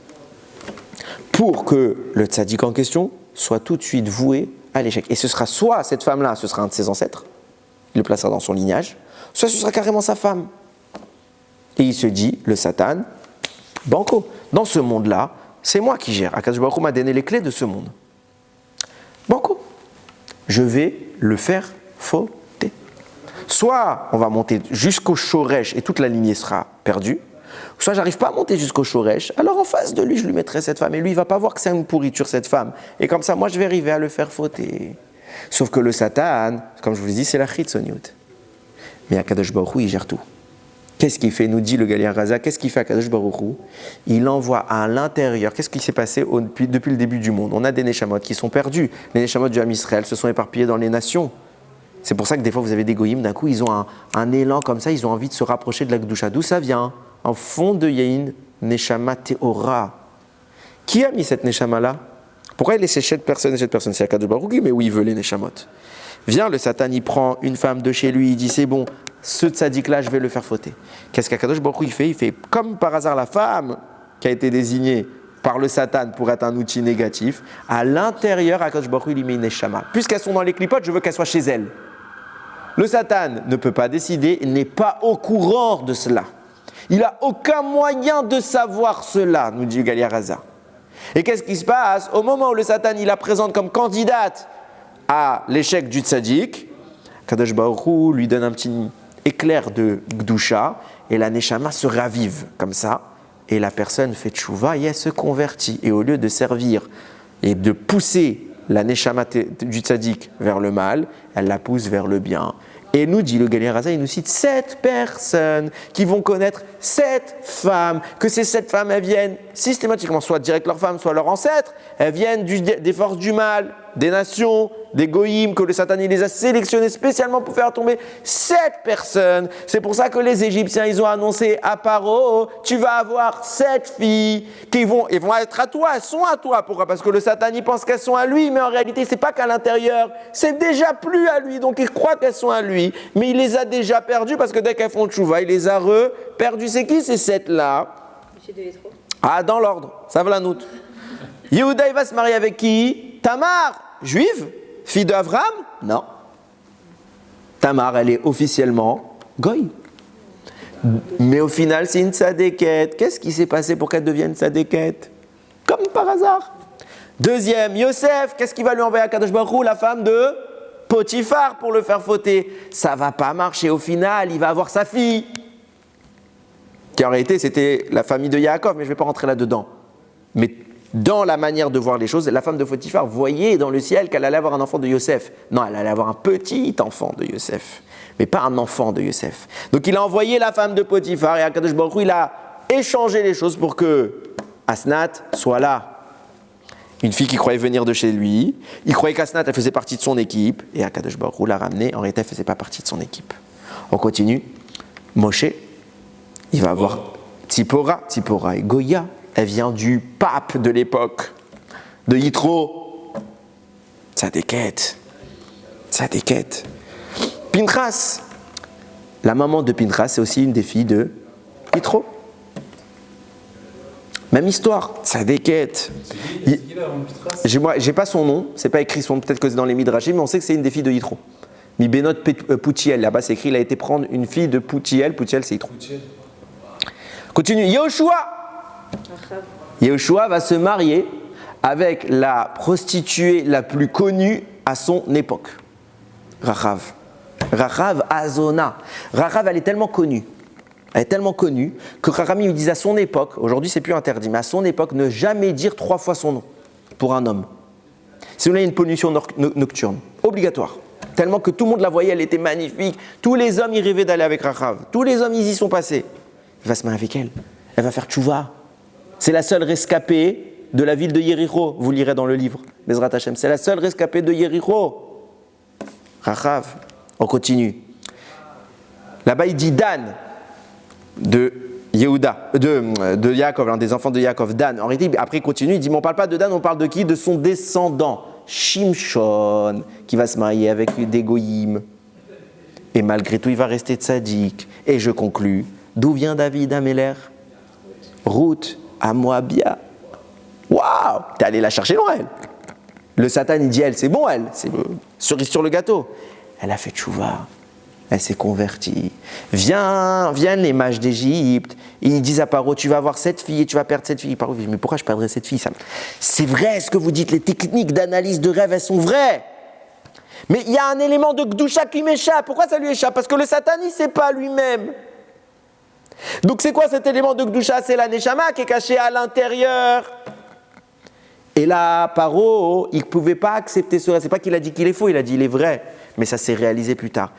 pour que le tzaddik en question soit tout de suite voué à l'échec. Et ce sera soit cette femme-là, ce sera un de ses ancêtres, il le placera dans son lignage, soit ce sera carrément sa femme. Et il se dit, le Satan, banco, dans ce monde-là, c'est moi qui gère. Akadosh Baruch Hu m'a donné les clés de ce monde. Banco, je vais le faire fauter. Soit on va monter jusqu'au Shoresh et toute la lignée sera perdue, soit j'arrive pas à monter jusqu'au Shoresh, alors en face de lui, je lui mettrai cette femme. Et lui, il va pas voir que c'est une pourriture, cette femme. Et comme ça, moi, je vais arriver à le faire fauter. Sauf que le Satan, comme je vous l'ai dit, c'est la Chitzoniut. Mais Akadosh Baruch Hu, il gère tout. Qu'est-ce qu'il fait? Nous dit le Galilée Razia, qu'est-ce qu'il fait Akadosh Baruch Hu? Il envoie à l'intérieur. Qu'est-ce qui s'est passé depuis le début du monde? On a des Neshamot qui sont perdus. Les Neshamot du Ham Israël se sont éparpillés dans les nations. C'est pour ça que des fois vous avez des goyim, d'un coup ils ont un élan comme ça, ils ont envie de se rapprocher de la Gdusha. D'où ça vient? En fond de Yain, Neshama Teora. Qui a mis cette Neshama-là? Pourquoi il laisse cette personne et cette personne? C'est Akadosh Baruch Hu, mais où il veut les Neshamot? Vient le Satan, il prend une femme de chez lui, il dit c'est bon, ce tzaddik-là, je vais le faire fauter. Qu'est-ce qu'Akadosh Baruch Hu il fait? Il fait comme par hasard la femme qui a été désignée par le Satan pour être un outil négatif. À l'intérieur, Akadosh Baruch Hu il met une neshama. Puisqu'elles sont dans les clipotes, je veux qu'elles soient chez elles. Le Satan ne peut pas décider, il n'est pas au courant de cela. Il n'a aucun moyen de savoir cela, nous dit Galilée Razia. Et qu'est-ce qui se passe? Au moment où le Satan il la présente comme candidate à l'échec du tzaddik, Kadosh Baruch Hu lui donne un petit éclair de Gdusha et la neshama se ravive comme ça et la personne fait tchouva et elle se convertit. Et au lieu de servir et de pousser la neshama du tzaddik vers le mal, elle la pousse vers le bien. Et nous dit le Galilée Raza, il nous cite 7 personnes qui vont connaître 7 femmes, que ces 7 femmes, elles viennent systématiquement, soit direct leurs femmes, soit leurs ancêtres, elles viennent des forces du mal, des nations, des goïms, que le Satan il les a sélectionnés spécialement pour faire tomber 7 personnes. C'est pour ça que les Égyptiens, ils ont annoncé à Paro, tu vas avoir 7 filles qui vont être à toi, elles sont à toi. Pourquoi? Parce que le Satan il pense qu'elles sont à lui, mais en réalité c'est pas qu'à l'intérieur, c'est déjà plus à lui, donc il croit qu'elles sont à lui, mais il les a déjà perdues parce que dès qu'elles font tchouva, il les a perdues. C'est qui ces 7 là? Monsieur de Hétro. Ah, dans l'ordre, ça va la note. Yehuda, il va se marier avec qui? Tamar, juive, fille d'Abraham? Non. Tamar, elle est officiellement goy. Mais au final, c'est une tzadékette. Qu'est-ce qui s'est passé pour qu'elle devienne tzadékette? Comme par hasard. Deuxième, Yosef, qu'est-ce qui va lui envoyer à Kadosh Baruch Hu, la femme de Potiphar, pour le faire fauter? Ça va pas marcher. Au final, il va avoir sa fille, qui en réalité, c'était la famille de Yaakov, mais je ne vais pas rentrer là-dedans. Mais dans la manière de voir les choses, la femme de Potiphar voyait dans le ciel qu'elle allait avoir un enfant de Yosef. Non, elle allait avoir un petit enfant de Yosef, mais pas un enfant de Yosef. Donc il a envoyé la femme de Potiphar et Akadosh Baruch Hu, il a échangé les choses pour que Asnat soit là. Une fille qui croyait venir de chez lui, il croyait qu'Asnat elle faisait partie de son équipe, et Akadosh Baruch Hu l'a ramenée, en réalité elle ne faisait pas partie de son équipe. On continue. Moshe, il va avoir Tzipora et Goya. Elle vient du pape de l'époque, de Yitro. Tzadékette. Pinchas. La maman de Pinchas, c'est aussi une des filles de Yitro. Même histoire, Tzadékette. J'ai pas son nom, c'est pas écrit son nom, peut-être que c'est dans les Midrashim, mais on sait que c'est une des filles de Yitro. Mibenot Poutiel, là-bas c'est écrit, il a été prendre une fille de Poutiel, Poutiel c'est Yitro. Continue, Yehoshua va se marier avec la prostituée la plus connue à son époque, Rachav Azona. Rachav, elle est tellement connue que Chachamim lui disait à son époque, aujourd'hui c'est plus interdit, mais à son époque, ne jamais dire 3 fois son nom pour un homme. Si vous voulez une pollution nocturne, obligatoire. Tellement que tout le monde la voyait, elle était magnifique. Tous les hommes y rêvaient d'aller avec Rachav. Tous les hommes, ils y sont passés. Il va se marier avec elle. Elle va faire tchouva. C'est la seule rescapée de la ville de Yéricho. Vous lirez dans le livre, Bezrat Hashem. C'est la seule rescapée de Yéricho. Rachav. On continue. Là-bas, il dit Dan de Yehuda, de Yaakov, l'un des enfants de Yaakov. Dan. En réalité, après, il continue. Il dit, mais on ne parle pas de Dan, on parle de qui? De son descendant, Shimshon, qui va se marier avec des goyim. Et malgré tout, il va rester tzaddik. Et je conclus. D'où vient David Améler? Ruth à Moabia. Waouh! T'es allé la chercher loin, elle. Le Satan, il dit, elle, c'est bon, elle. C'est cerise sur le gâteau. Elle a fait tchouva. Elle s'est convertie. Viens les mages d'Égypte. Ils disent à Paro, tu vas avoir cette fille et tu vas perdre cette fille. Paro dit, mais pourquoi je perdrais cette fille? C'est vrai ce que vous dites, les techniques d'analyse de rêve, elles sont vraies. Mais il y a un élément de Gdusha qui m'échappe. Pourquoi ça lui échappe? Parce que le Satan, il ne sait pas lui-même. Donc c'est quoi cet élément de Gdusha? C'est la Neshama qui est cachée à l'intérieur. Et là, Paro, il ne pouvait pas accepter ce rêve. C'est pas qu'il a dit qu'il est faux, il a dit il est vrai. Mais ça s'est réalisé plus tard.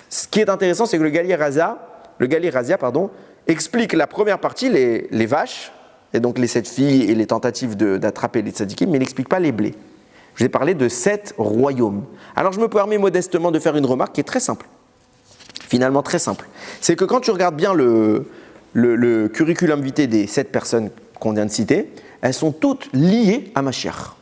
Ce qui est intéressant, c'est que le Galilée Razia, explique la première partie, les vaches, et donc les 7 filles et les tentatives d'attraper les tzadikim, mais il n'explique pas les blés. Je vous ai parlé de 7 royaumes. Alors je me permets modestement de faire une remarque qui est très simple. Finalement très simple. C'est que quand tu regardes bien le curriculum vitae des 7 personnes qu'on vient de citer, elles sont toutes liées à Mashiach.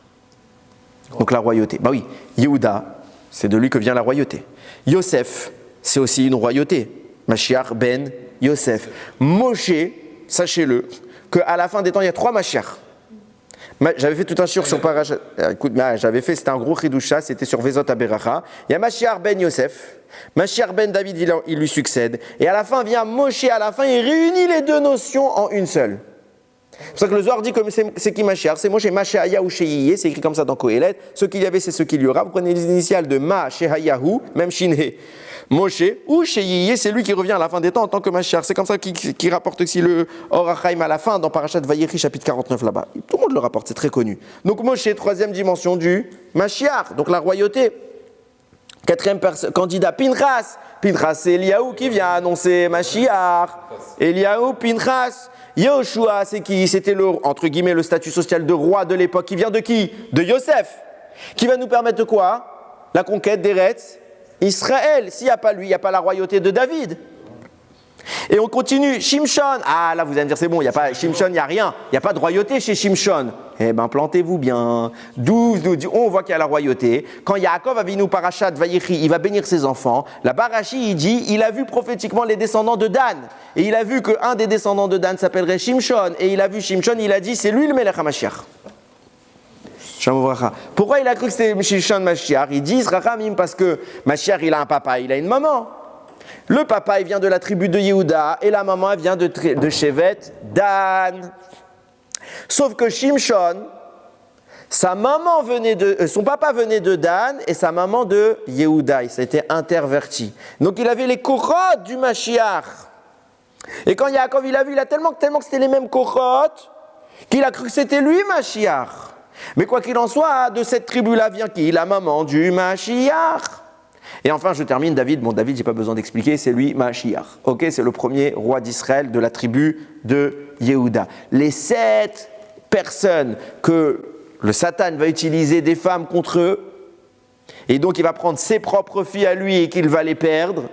Donc la royauté. Bah oui, Yehuda, c'est de lui que vient la royauté. Yosef, c'est aussi une royauté. Mashiach ben Yosef. Moshe, sachez-le, qu'à la fin des temps, il y a 3 Mashiach. J'avais fait tout un shiur sur Parashat. Écoute, c'était un gros chidusha, c'était sur Vezot Aberacha. Il y a Mashiach ben Yosef, Mashiach ben David, il lui succède. Et à la fin vient Moshe, à la fin, il réunit les 2 notions en une seule. C'est pour ça que le Zohar dit que c'est qui Mashiach? C'est Moshe, Mashiayahu, Shehiye, c'est écrit comme ça dans Kohelet. Ce qu'il y avait, c'est ce qu'il y aura. Vous prenez les initiales de Ma, Shehayahu, même Shinhe. Moshe, ou Shehiye, c'est lui qui revient à la fin des temps en tant que Mashiach. C'est comme ça qu'il rapporte aussi le Or HaChaim à la fin, dans Parashat Vayechi, chapitre 49 là-bas. Tout le monde le rapporte, c'est très connu. Donc Moshe, 3e dimension du Mashiach, donc la royauté. Quatrième candidat, Pinchas. Pinchas, c'est Eliaou qui vient annoncer Mashiach. Eliaou, Pinchas. Yoshua, c'est qui? C'était le, entre guillemets, le statut social de roi de l'époque. Qui vient de qui? De Yosef. Qui va nous permettre de quoi? La conquête d'Eretz Israël. S'il n'y a pas lui, il n'y a pas la royauté de David. Et on continue. Shimshon. Ah là, vous allez me dire, c'est bon, il n'y a pas Shimshon, il n'y a rien. Il n'y a pas de royauté chez Shimshon. Eh bien, plantez-vous bien. On voit qu'il y a la royauté. Quand Yaakov Avinu Parashat Vayechi, il va bénir ses enfants. Là-bas, Rashi, il dit, il a vu prophétiquement les descendants de Dan. Et il a vu qu'un des descendants de Dan s'appellerait Shimshon. Et il a vu Shimshon, il a dit, c'est lui le Melech HaMashiach. Pourquoi il a cru que c'était Shimshon Mashiach? Ils disent, Rachamim, parce que Mashiach, il a un papa, il a une maman. Le papa, il vient de la tribu de Yehuda et la maman, elle vient de Shevet Dan. Sauf que Shimshon, son papa venait de Dan et sa maman de Yehuda. Il s'était interverti. Donc il avait les korotes du Mashiach. Et quand Yaakov il a vu, il a tellement que c'était les mêmes korotes qu'il a cru que c'était lui Mashiach. Mais quoi qu'il en soit, de cette tribu-là vient qui? La maman du Mashiach. Et enfin, je termine, David. Bon, David, j'ai pas besoin d'expliquer, c'est lui, Mashiach. Ok, c'est le premier roi d'Israël de la tribu de Yehuda. Les 7 personnes que le Satan va utiliser des femmes contre eux, et donc il va prendre ses propres filles à lui et qu'il va les perdre.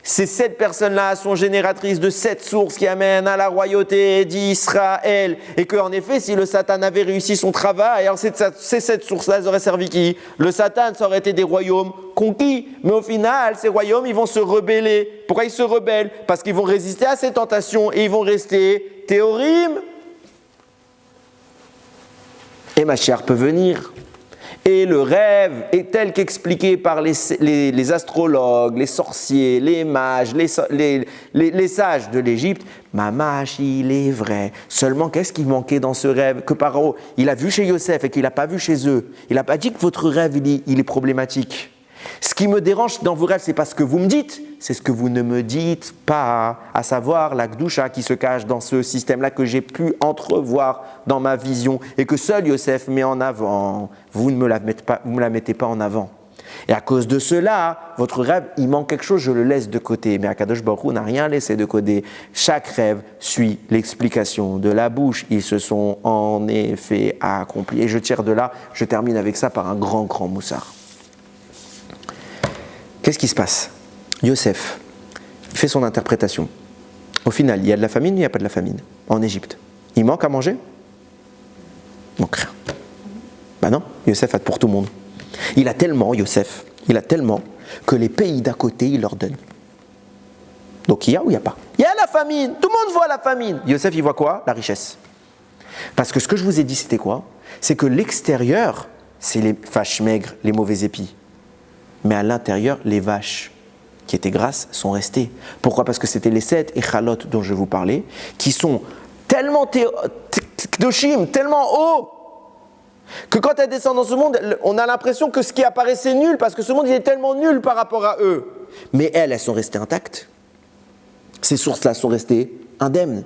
Ces 7 personnes-là sont génératrices de 7 sources qui amènent à la royauté d'Israël. Et qu'en effet, si le Satan avait réussi son travail, alors ces 7 sources-là auraient servi qui? Le Satan, ça aurait été des royaumes conquis. Mais au final, ces royaumes, ils vont se rebeller. Pourquoi ils se rebellent? Parce qu'ils vont résister à ces tentations et ils vont rester théorim. Et Mashiach peut venir. Et le rêve est tel qu'expliqué par les astrologues, les sorciers, les mages, les sages de l'Égypte. Mamash, il est vrai. Seulement, qu'est-ce qui manquait dans ce rêve? Que Paro, il a vu chez Yosef et qu'il n'a pas vu chez eux. Il n'a pas dit que votre rêve, il est problématique. Ce qui me dérange dans vos rêves, c'est pas ce que vous me dites, c'est ce que vous ne me dites pas, à savoir la Gdusha qui se cache dans ce système-là que j'ai pu entrevoir dans ma vision et que seul Yosef met en avant. Vous ne me la mettez pas en avant. Et à cause de cela, votre rêve, il manque quelque chose, je le laisse de côté. Mais Akadosh Baruch Hu n'a rien laissé de côté. Chaque rêve suit l'explication de la bouche. Ils se sont en effet accomplis. Et je tire de là, je termine avec ça par un grand moussard. Qu'est-ce qui se passe? Yosef fait son interprétation. Au final, il y a de la famine, il n'y a pas de la famine en Égypte. Il manque à manger? Il manque rien. Ben non, Yosef a pour tout le monde. Yosef, il a tellement que les pays d'à côté, il leur donne. Donc il y a ou il n'y a pas? Il y a la famine, tout le monde voit la famine. Yosef, il voit quoi? La richesse. Parce que ce que je vous ai dit, c'était quoi? C'est que l'extérieur, c'est les vaches maigres, les mauvais épis. Mais à l'intérieur, les vaches qui étaient grasses sont restées. Pourquoi? Parce que c'était les 7 échalot dont je vous parlais, qui sont tellement kdoshim, tellement hauts, que quand elles descendent dans ce monde, on a l'impression que ce qui apparaissait nul, parce que ce monde il est tellement nul par rapport à eux. Mais elles sont restées intactes. Ces sources-là sont restées indemnes.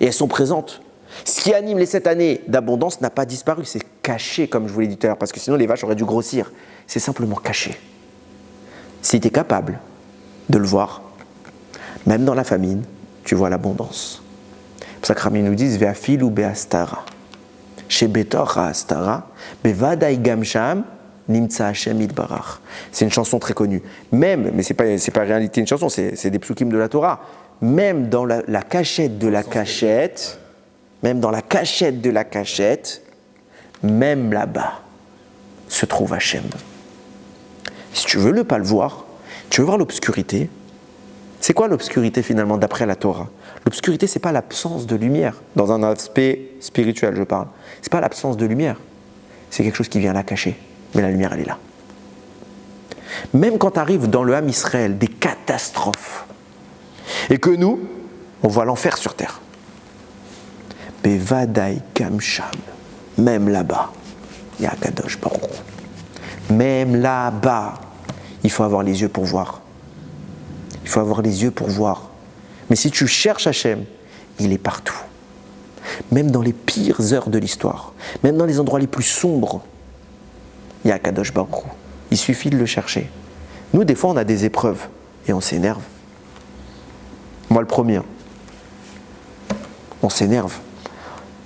Et elles sont présentes. Ce qui anime les 7 années d'abondance n'a pas disparu, c'est caché, comme je vous l'ai dit tout à l'heure, parce que sinon les vaches auraient dû grossir. C'est simplement caché. Si tu es capable de le voir, même dans la famine, tu vois l'abondance. C'est pour ça que Rami nous dit Ve'afil ou be'astara. Chez Betor ha'astara, bevadai gamsham, nimtsa Hashem itbarach. C'est une chanson très connue. Même, mais c'est pas en réalité une chanson, c'est des psukim de la Torah. Même dans la cachette de la cachette, même dans la cachette de la cachette, même là-bas, se trouve Hachem. Si tu veux pas le voir, tu veux voir l'obscurité. C'est quoi l'obscurité finalement d'après la Torah? L'obscurité, c'est pas l'absence de lumière. Dans un aspect spirituel, je parle. C'est pas l'absence de lumière. C'est quelque chose qui vient la cacher. Mais la lumière, elle est là. Même quand arrivent dans le Ham Israël des catastrophes, et que nous, on voit l'enfer sur terre. Bevadai Kamsham, même là-bas, il y a Kadosh Baruch Hu. Même là-bas, il faut avoir les yeux pour voir. Il faut avoir les yeux pour voir. Mais si tu cherches Hachem, il est partout. Même dans les pires heures de l'histoire, même dans les endroits les plus sombres, il y a Kadosh Baruch Hu. Il suffit de le chercher. Nous, des fois, on a des épreuves et on s'énerve. Moi, le premier. On s'énerve.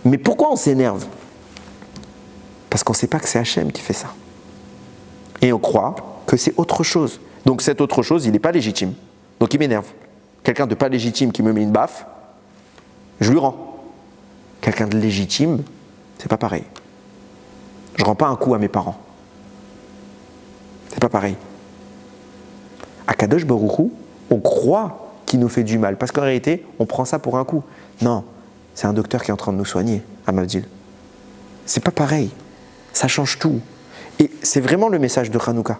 Mais pourquoi on s'énerve? Parce qu'on ne sait pas que c'est Hachem qui fait ça. Et on croit que c'est autre chose. Donc cette autre chose, il n'est pas légitime. Donc il m'énerve. Quelqu'un de pas légitime qui me met une baffe, je lui rends. Quelqu'un de légitime, c'est pas pareil. Je rends pas un coup à mes parents. C'est pas pareil. À Kadosh Baruch Hu, on croit qu'il nous fait du mal, parce qu'en réalité, on prend ça pour un coup. Non, c'est un docteur qui est en train de nous soigner, à Mavdil. C'est pas pareil. Ça change tout. Et c'est vraiment le message de Hanouka.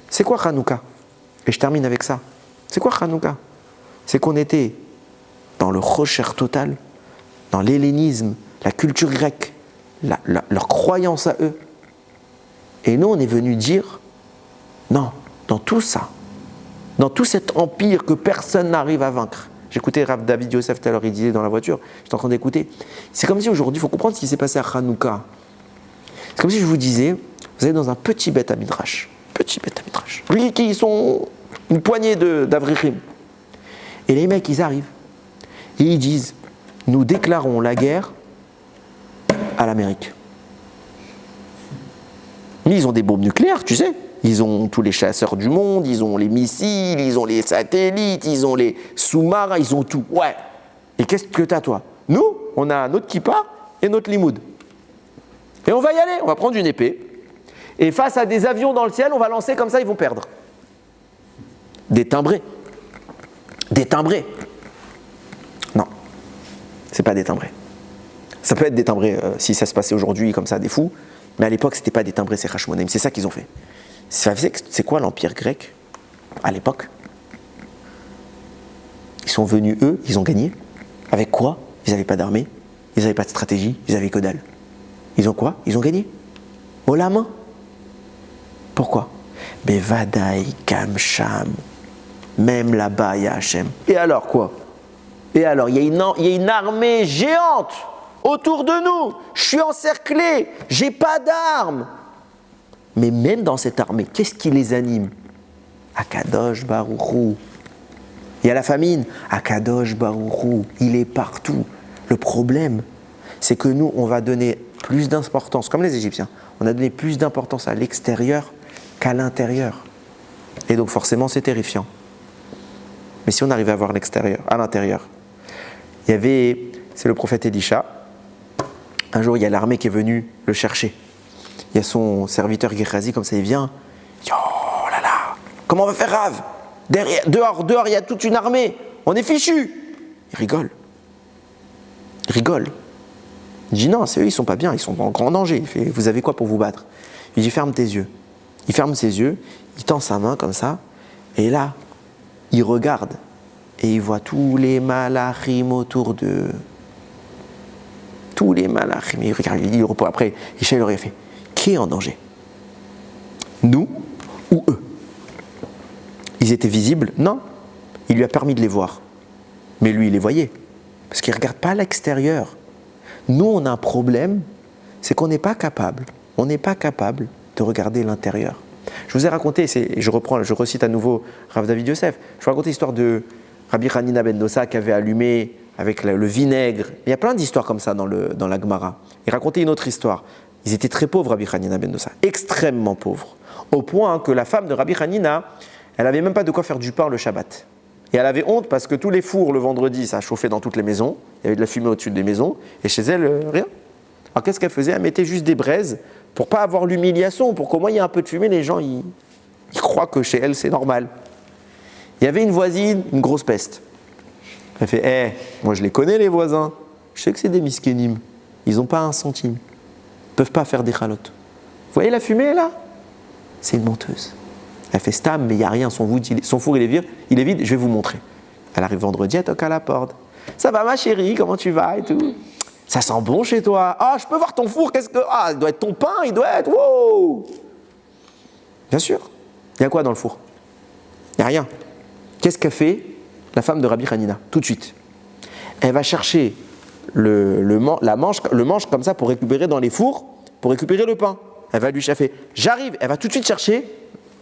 C'est quoi Hanouka? Et je termine avec ça. C'est quoi Hanouka? C'est qu'on était dans le rocher total, dans l'hellénisme, la culture grecque, leur croyance à eux. Et nous, on est venu dire, non, dans tout ça, dans tout cet empire que personne n'arrive à vaincre. J'écoutais Rav David Yosef tout à l'heure, il disait dans la voiture, j'étais en train d'écouter. C'est comme si aujourd'hui, il faut comprendre ce qui s'est passé à Hanouka. C'est comme si je vous disais, vous allez dans un petit Beth Midrash. Petit Beth Midrash. Oui, qui sont une poignée d'Avrichim. Et les mecs, ils arrivent. Et ils disent, nous déclarons la guerre à l'Amérique. Mais ils ont des bombes nucléaires, tu sais. Ils ont tous les chasseurs du monde, ils ont les missiles, ils ont les satellites, ils ont les sous-marins, ils ont tout. Ouais. Et qu'est-ce que t'as, toi? Nous, on a notre kippa et notre limoud. Et on va y aller, on va prendre une épée. Et face à des avions dans le ciel, on va lancer comme ça, ils vont perdre. Des timbrés. Des timbrés. Non, c'est pas des timbrés. Ça peut être des timbrés si ça se passait aujourd'hui comme ça, des fous. Mais à l'époque, c'était pas des timbrés, c'est Hashmonaïm. C'est ça qu'ils ont fait. C'est quoi l'empire grec à l'époque? Ils sont venus, eux, ils ont gagné. Avec quoi? Ils n'avaient pas d'armée, ils n'avaient pas de stratégie, ils n'avaient que dalle. Ils ont quoi? Ils ont gagné. Haut la main. Pourquoi? Bevadaï, Kamsham. Même là-bas, il y a Hachem. Et alors quoi? Et alors, il y a une armée géante autour de nous. Je suis encerclé, j'ai pas d'armes. Mais même dans cette armée, qu'est-ce qui les anime? Akadosh Baruch Hu. Il y a la famine. Akadosh Baruch Hu, il est partout. Le problème, c'est que nous, on va donner plus d'importance, comme les Égyptiens, on a donné plus d'importance à l'extérieur qu'à l'intérieur. Et donc forcément, c'est terrifiant. Mais si on arrivait à voir l'extérieur, à l'intérieur, c'est le prophète Élisha. Un jour, il y a l'armée qui est venue le chercher. Il y a son serviteur Géhazi, comme ça, il vient. Il dit, oh là là, comment on va faire, Rav? Dehors, il y a toute une armée. On est fichus. Il rigole. Il dit, non, c'est eux, ils sont pas bien, ils sont en grand danger. Il fait, vous avez quoi pour vous battre? Il dit, ferme tes yeux. Il ferme ses yeux, il tend sa main comme ça, et là, il regarde, et il voit tous les malachim autour d'eux. Tous les malachim. Il regarde, il repose. Après, Ishaïl aurait fait, qui est en danger? Nous ou eux? Ils étaient visibles? Non. Il lui a permis de les voir. Mais lui, il les voyait. Parce qu'il ne regarde pas à l'extérieur. Nous, on a un problème, c'est qu'on n'est pas capable. On n'est pas capable de regarder l'intérieur. Je vous ai raconté, je recite à nouveau Rav David Yosef, je vous raconte l'histoire de Rabbi Hanina ben Dosa qui avait allumé avec le vinaigre. Il y a plein d'histoires comme ça dans la Gemara. Il racontait une autre histoire. Ils étaient très pauvres, Rabbi Hanina ben Dosa, extrêmement pauvres. Au point que la femme de Rabbi Hanina, elle n'avait même pas de quoi faire du pain le Shabbat. Et elle avait honte parce que tous les fours le vendredi, ça chauffait dans toutes les maisons. Il y avait de la fumée au-dessus des maisons. Et chez elle, rien. Alors qu'est-ce qu'elle faisait? Elle mettait juste des braises pour ne pas avoir l'humiliation, pour qu'au moins il y ait un peu de fumée, les gens ils croient que chez elle c'est normal. Il y avait une voisine, une grosse peste. Elle fait, moi je les connais les voisins, je sais que c'est des miskénim, ils n'ont pas un centime, ils ne peuvent pas faire des chalotes. Vous voyez la fumée là? C'est une menteuse. Elle fait stam, mais il n'y a rien, son four il est vide, je vais vous montrer. Elle arrive vendredi, elle toque à la porte. Ça va ma chérie, comment tu vas et tout? Ça sent bon chez toi. Ah, je peux voir ton four, il doit être ton pain, il doit être, wow. Bien sûr. Il y a quoi dans le four? Il n'y a rien. Qu'est-ce qu'a fait la femme de Rabbi Hanina? Tout de suite. Elle va chercher le manche comme ça pour récupérer dans les fours, pour récupérer le pain. Elle va lui chercher. J'arrive, elle va tout de suite chercher.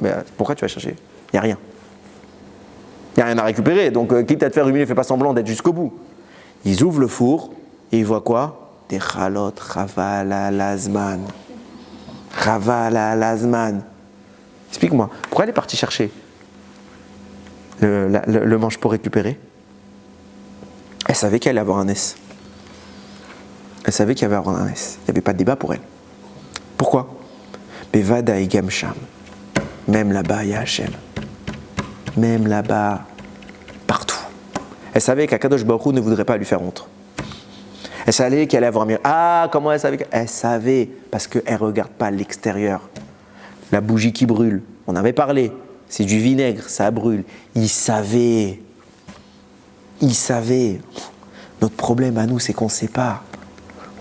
Mais pourquoi tu vas chercher? Il n'y a rien. Il n'y a rien à récupérer. Donc, quitte à te faire humilier, fais pas semblant d'être jusqu'au bout. Ils ouvrent le four et ils voient quoi? Des chalot, chavala, lazman. Chavala, lazman. Explique-moi, pourquoi elle est partie chercher le manche pour récupérer? Elle savait qu'elle allait avoir un S. Elle savait qu'il y avait un S. Il n'y avait pas de débat pour elle. Pourquoi? Bevada et Gamsham. Même là-bas, il y a Hachem. Même là-bas, partout. Elle savait qu'Akadosh Baruch Hu ne voudrait pas lui faire honte. Elle savait qu'elle allait avoir un miracle. Ah, comment elle savait? Elle savait, parce qu'elle ne regarde pas l'extérieur. La bougie qui brûle, on avait parlé. C'est du vinaigre, ça brûle. Il savait. Il savait. Notre problème à nous, c'est qu'on ne sait pas.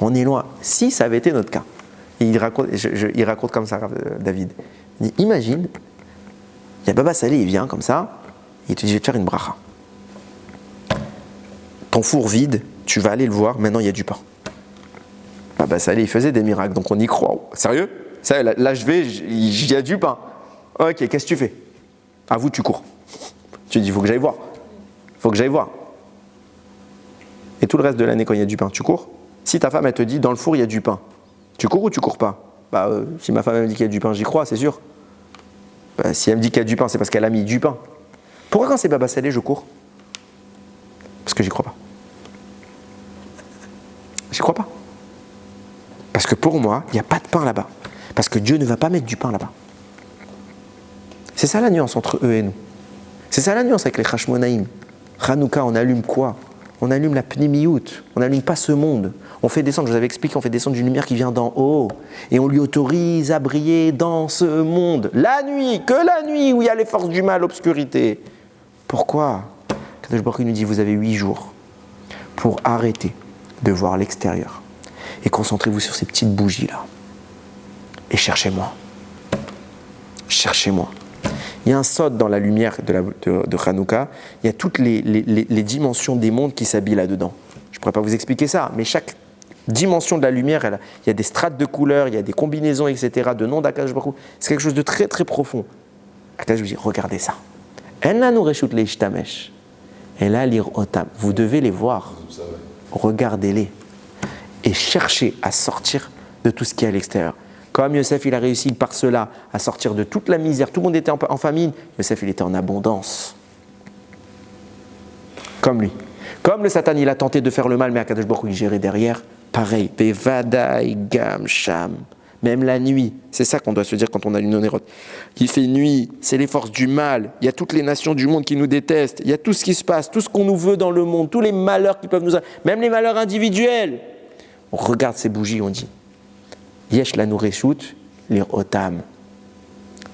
On est loin. Si ça avait été notre cas. Et il raconte comme ça, David. Il dit, imagine, il y a Baba Salé, il vient comme ça, il te dit, je vais te faire une bracha. Ton four vide, tu vas aller le voir, maintenant il y a du pain. Baba Salé, il faisait des miracles, donc on y croit. Sérieux? Ça, là, il y a du pain. Ok, qu'est-ce que tu fais? À vous, tu cours. Tu dis, il faut que j'aille voir. Il faut que j'aille voir. Et tout le reste de l'année, quand il y a du pain, tu cours? Si ta femme, elle te dit, dans le four, il y a du pain, tu cours ou tu cours pas? Si ma femme elle me dit qu'il y a du pain, j'y crois, c'est sûr. Si elle me dit qu'il y a du pain, c'est parce qu'elle a mis du pain. Pourquoi quand c'est Baba Salé, je cours? Parce que j'y crois pas. J'y crois pas. Parce que pour moi, il n'y a pas de pain là-bas. Parce que Dieu ne va pas mettre du pain là-bas. C'est ça la nuance entre eux et nous. C'est ça la nuance avec les Hashmonaïm. Hanouka, on allume quoi? On allume la Pnimiout. On n'allume pas ce monde. On fait descendre, je vous avais expliqué, on fait descendre une lumière qui vient d'en haut. Et on lui autorise à briller dans ce monde. La nuit, que la nuit où il y a les forces du mal, l'obscurité. Pourquoi? Kadosh Baruch Hu nous dit, vous avez 8 jours pour arrêter de voir l'extérieur. Et concentrez-vous sur ces petites bougies-là. Et cherchez-moi. Cherchez-moi. Il y a un sod dans la lumière de Hanouka. Il y a toutes les dimensions des mondes qui s'habillent là-dedans. Je ne pourrais pas vous expliquer ça, mais chaque dimension de la lumière, il y a des strates de couleurs, il y a des combinaisons, etc., de noms d'Akadosh Baruch Hu. C'est quelque chose de très, très profond. Akadosh vous dit, regardez ça. Vous devez les voir. Regardez-les. Et cherchez à sortir de tout ce qui est à l'extérieur. Comme Yosef, il a réussi par cela à sortir de toute la misère. Tout le monde était en famine. Yosef, il était en abondance. Comme lui. Comme le Satan, il a tenté de faire le mal, mais Akadosh Baruch Hu, il gérait derrière. Pareil. Bevadaï gam sham. Même la nuit. C'est ça qu'on doit se dire quand on a une onérote. Il fait nuit. C'est les forces du mal. Il y a toutes les nations du monde qui nous détestent. Il y a tout ce qui se passe. Tout ce qu'on nous veut dans le monde. Tous les malheurs qui peuvent nous... Même les malheurs individuels. On regarde ces bougies, on dit. Yesh la nourreshut, l'otam.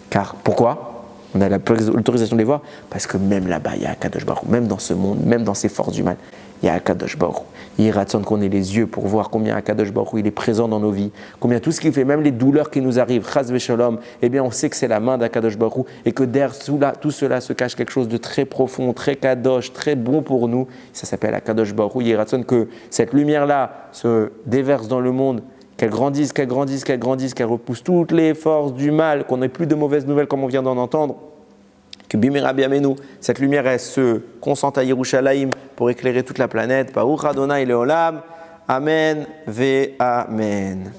Car pourquoi? On a l'autorisation de les voir parce que même là-bas, il y a Akadosh Baruch Hu. Même dans ce monde, même dans ces forces du mal, il y a Akadosh Baruch Hu. Il ratsonne qu'on ait les yeux pour voir combien Akadosh Baruch Hu il est présent dans nos vies, combien tout ce qu'il fait, même les douleurs qui nous arrivent, chas v'shalom, eh bien on sait que c'est la main d'Akadosh Baruch Hu et que derrière tout cela se cache quelque chose de très profond, très kadosh, très bon pour nous. Ça s'appelle Akadosh Baruch Hu. Il ratsonne que cette lumière-là se déverse dans le monde. Qu'elle grandisse, qu'elle grandisse, qu'elle grandisse, qu'elle repousse toutes les forces du mal, qu'on n'ait plus de mauvaises nouvelles comme on vient d'en entendre. Que Bimera Biamenu, cette lumière, elle se concentre à Yerushalayim pour éclairer toute la planète. Baruch Adonai Leolam. Amen ve Amen.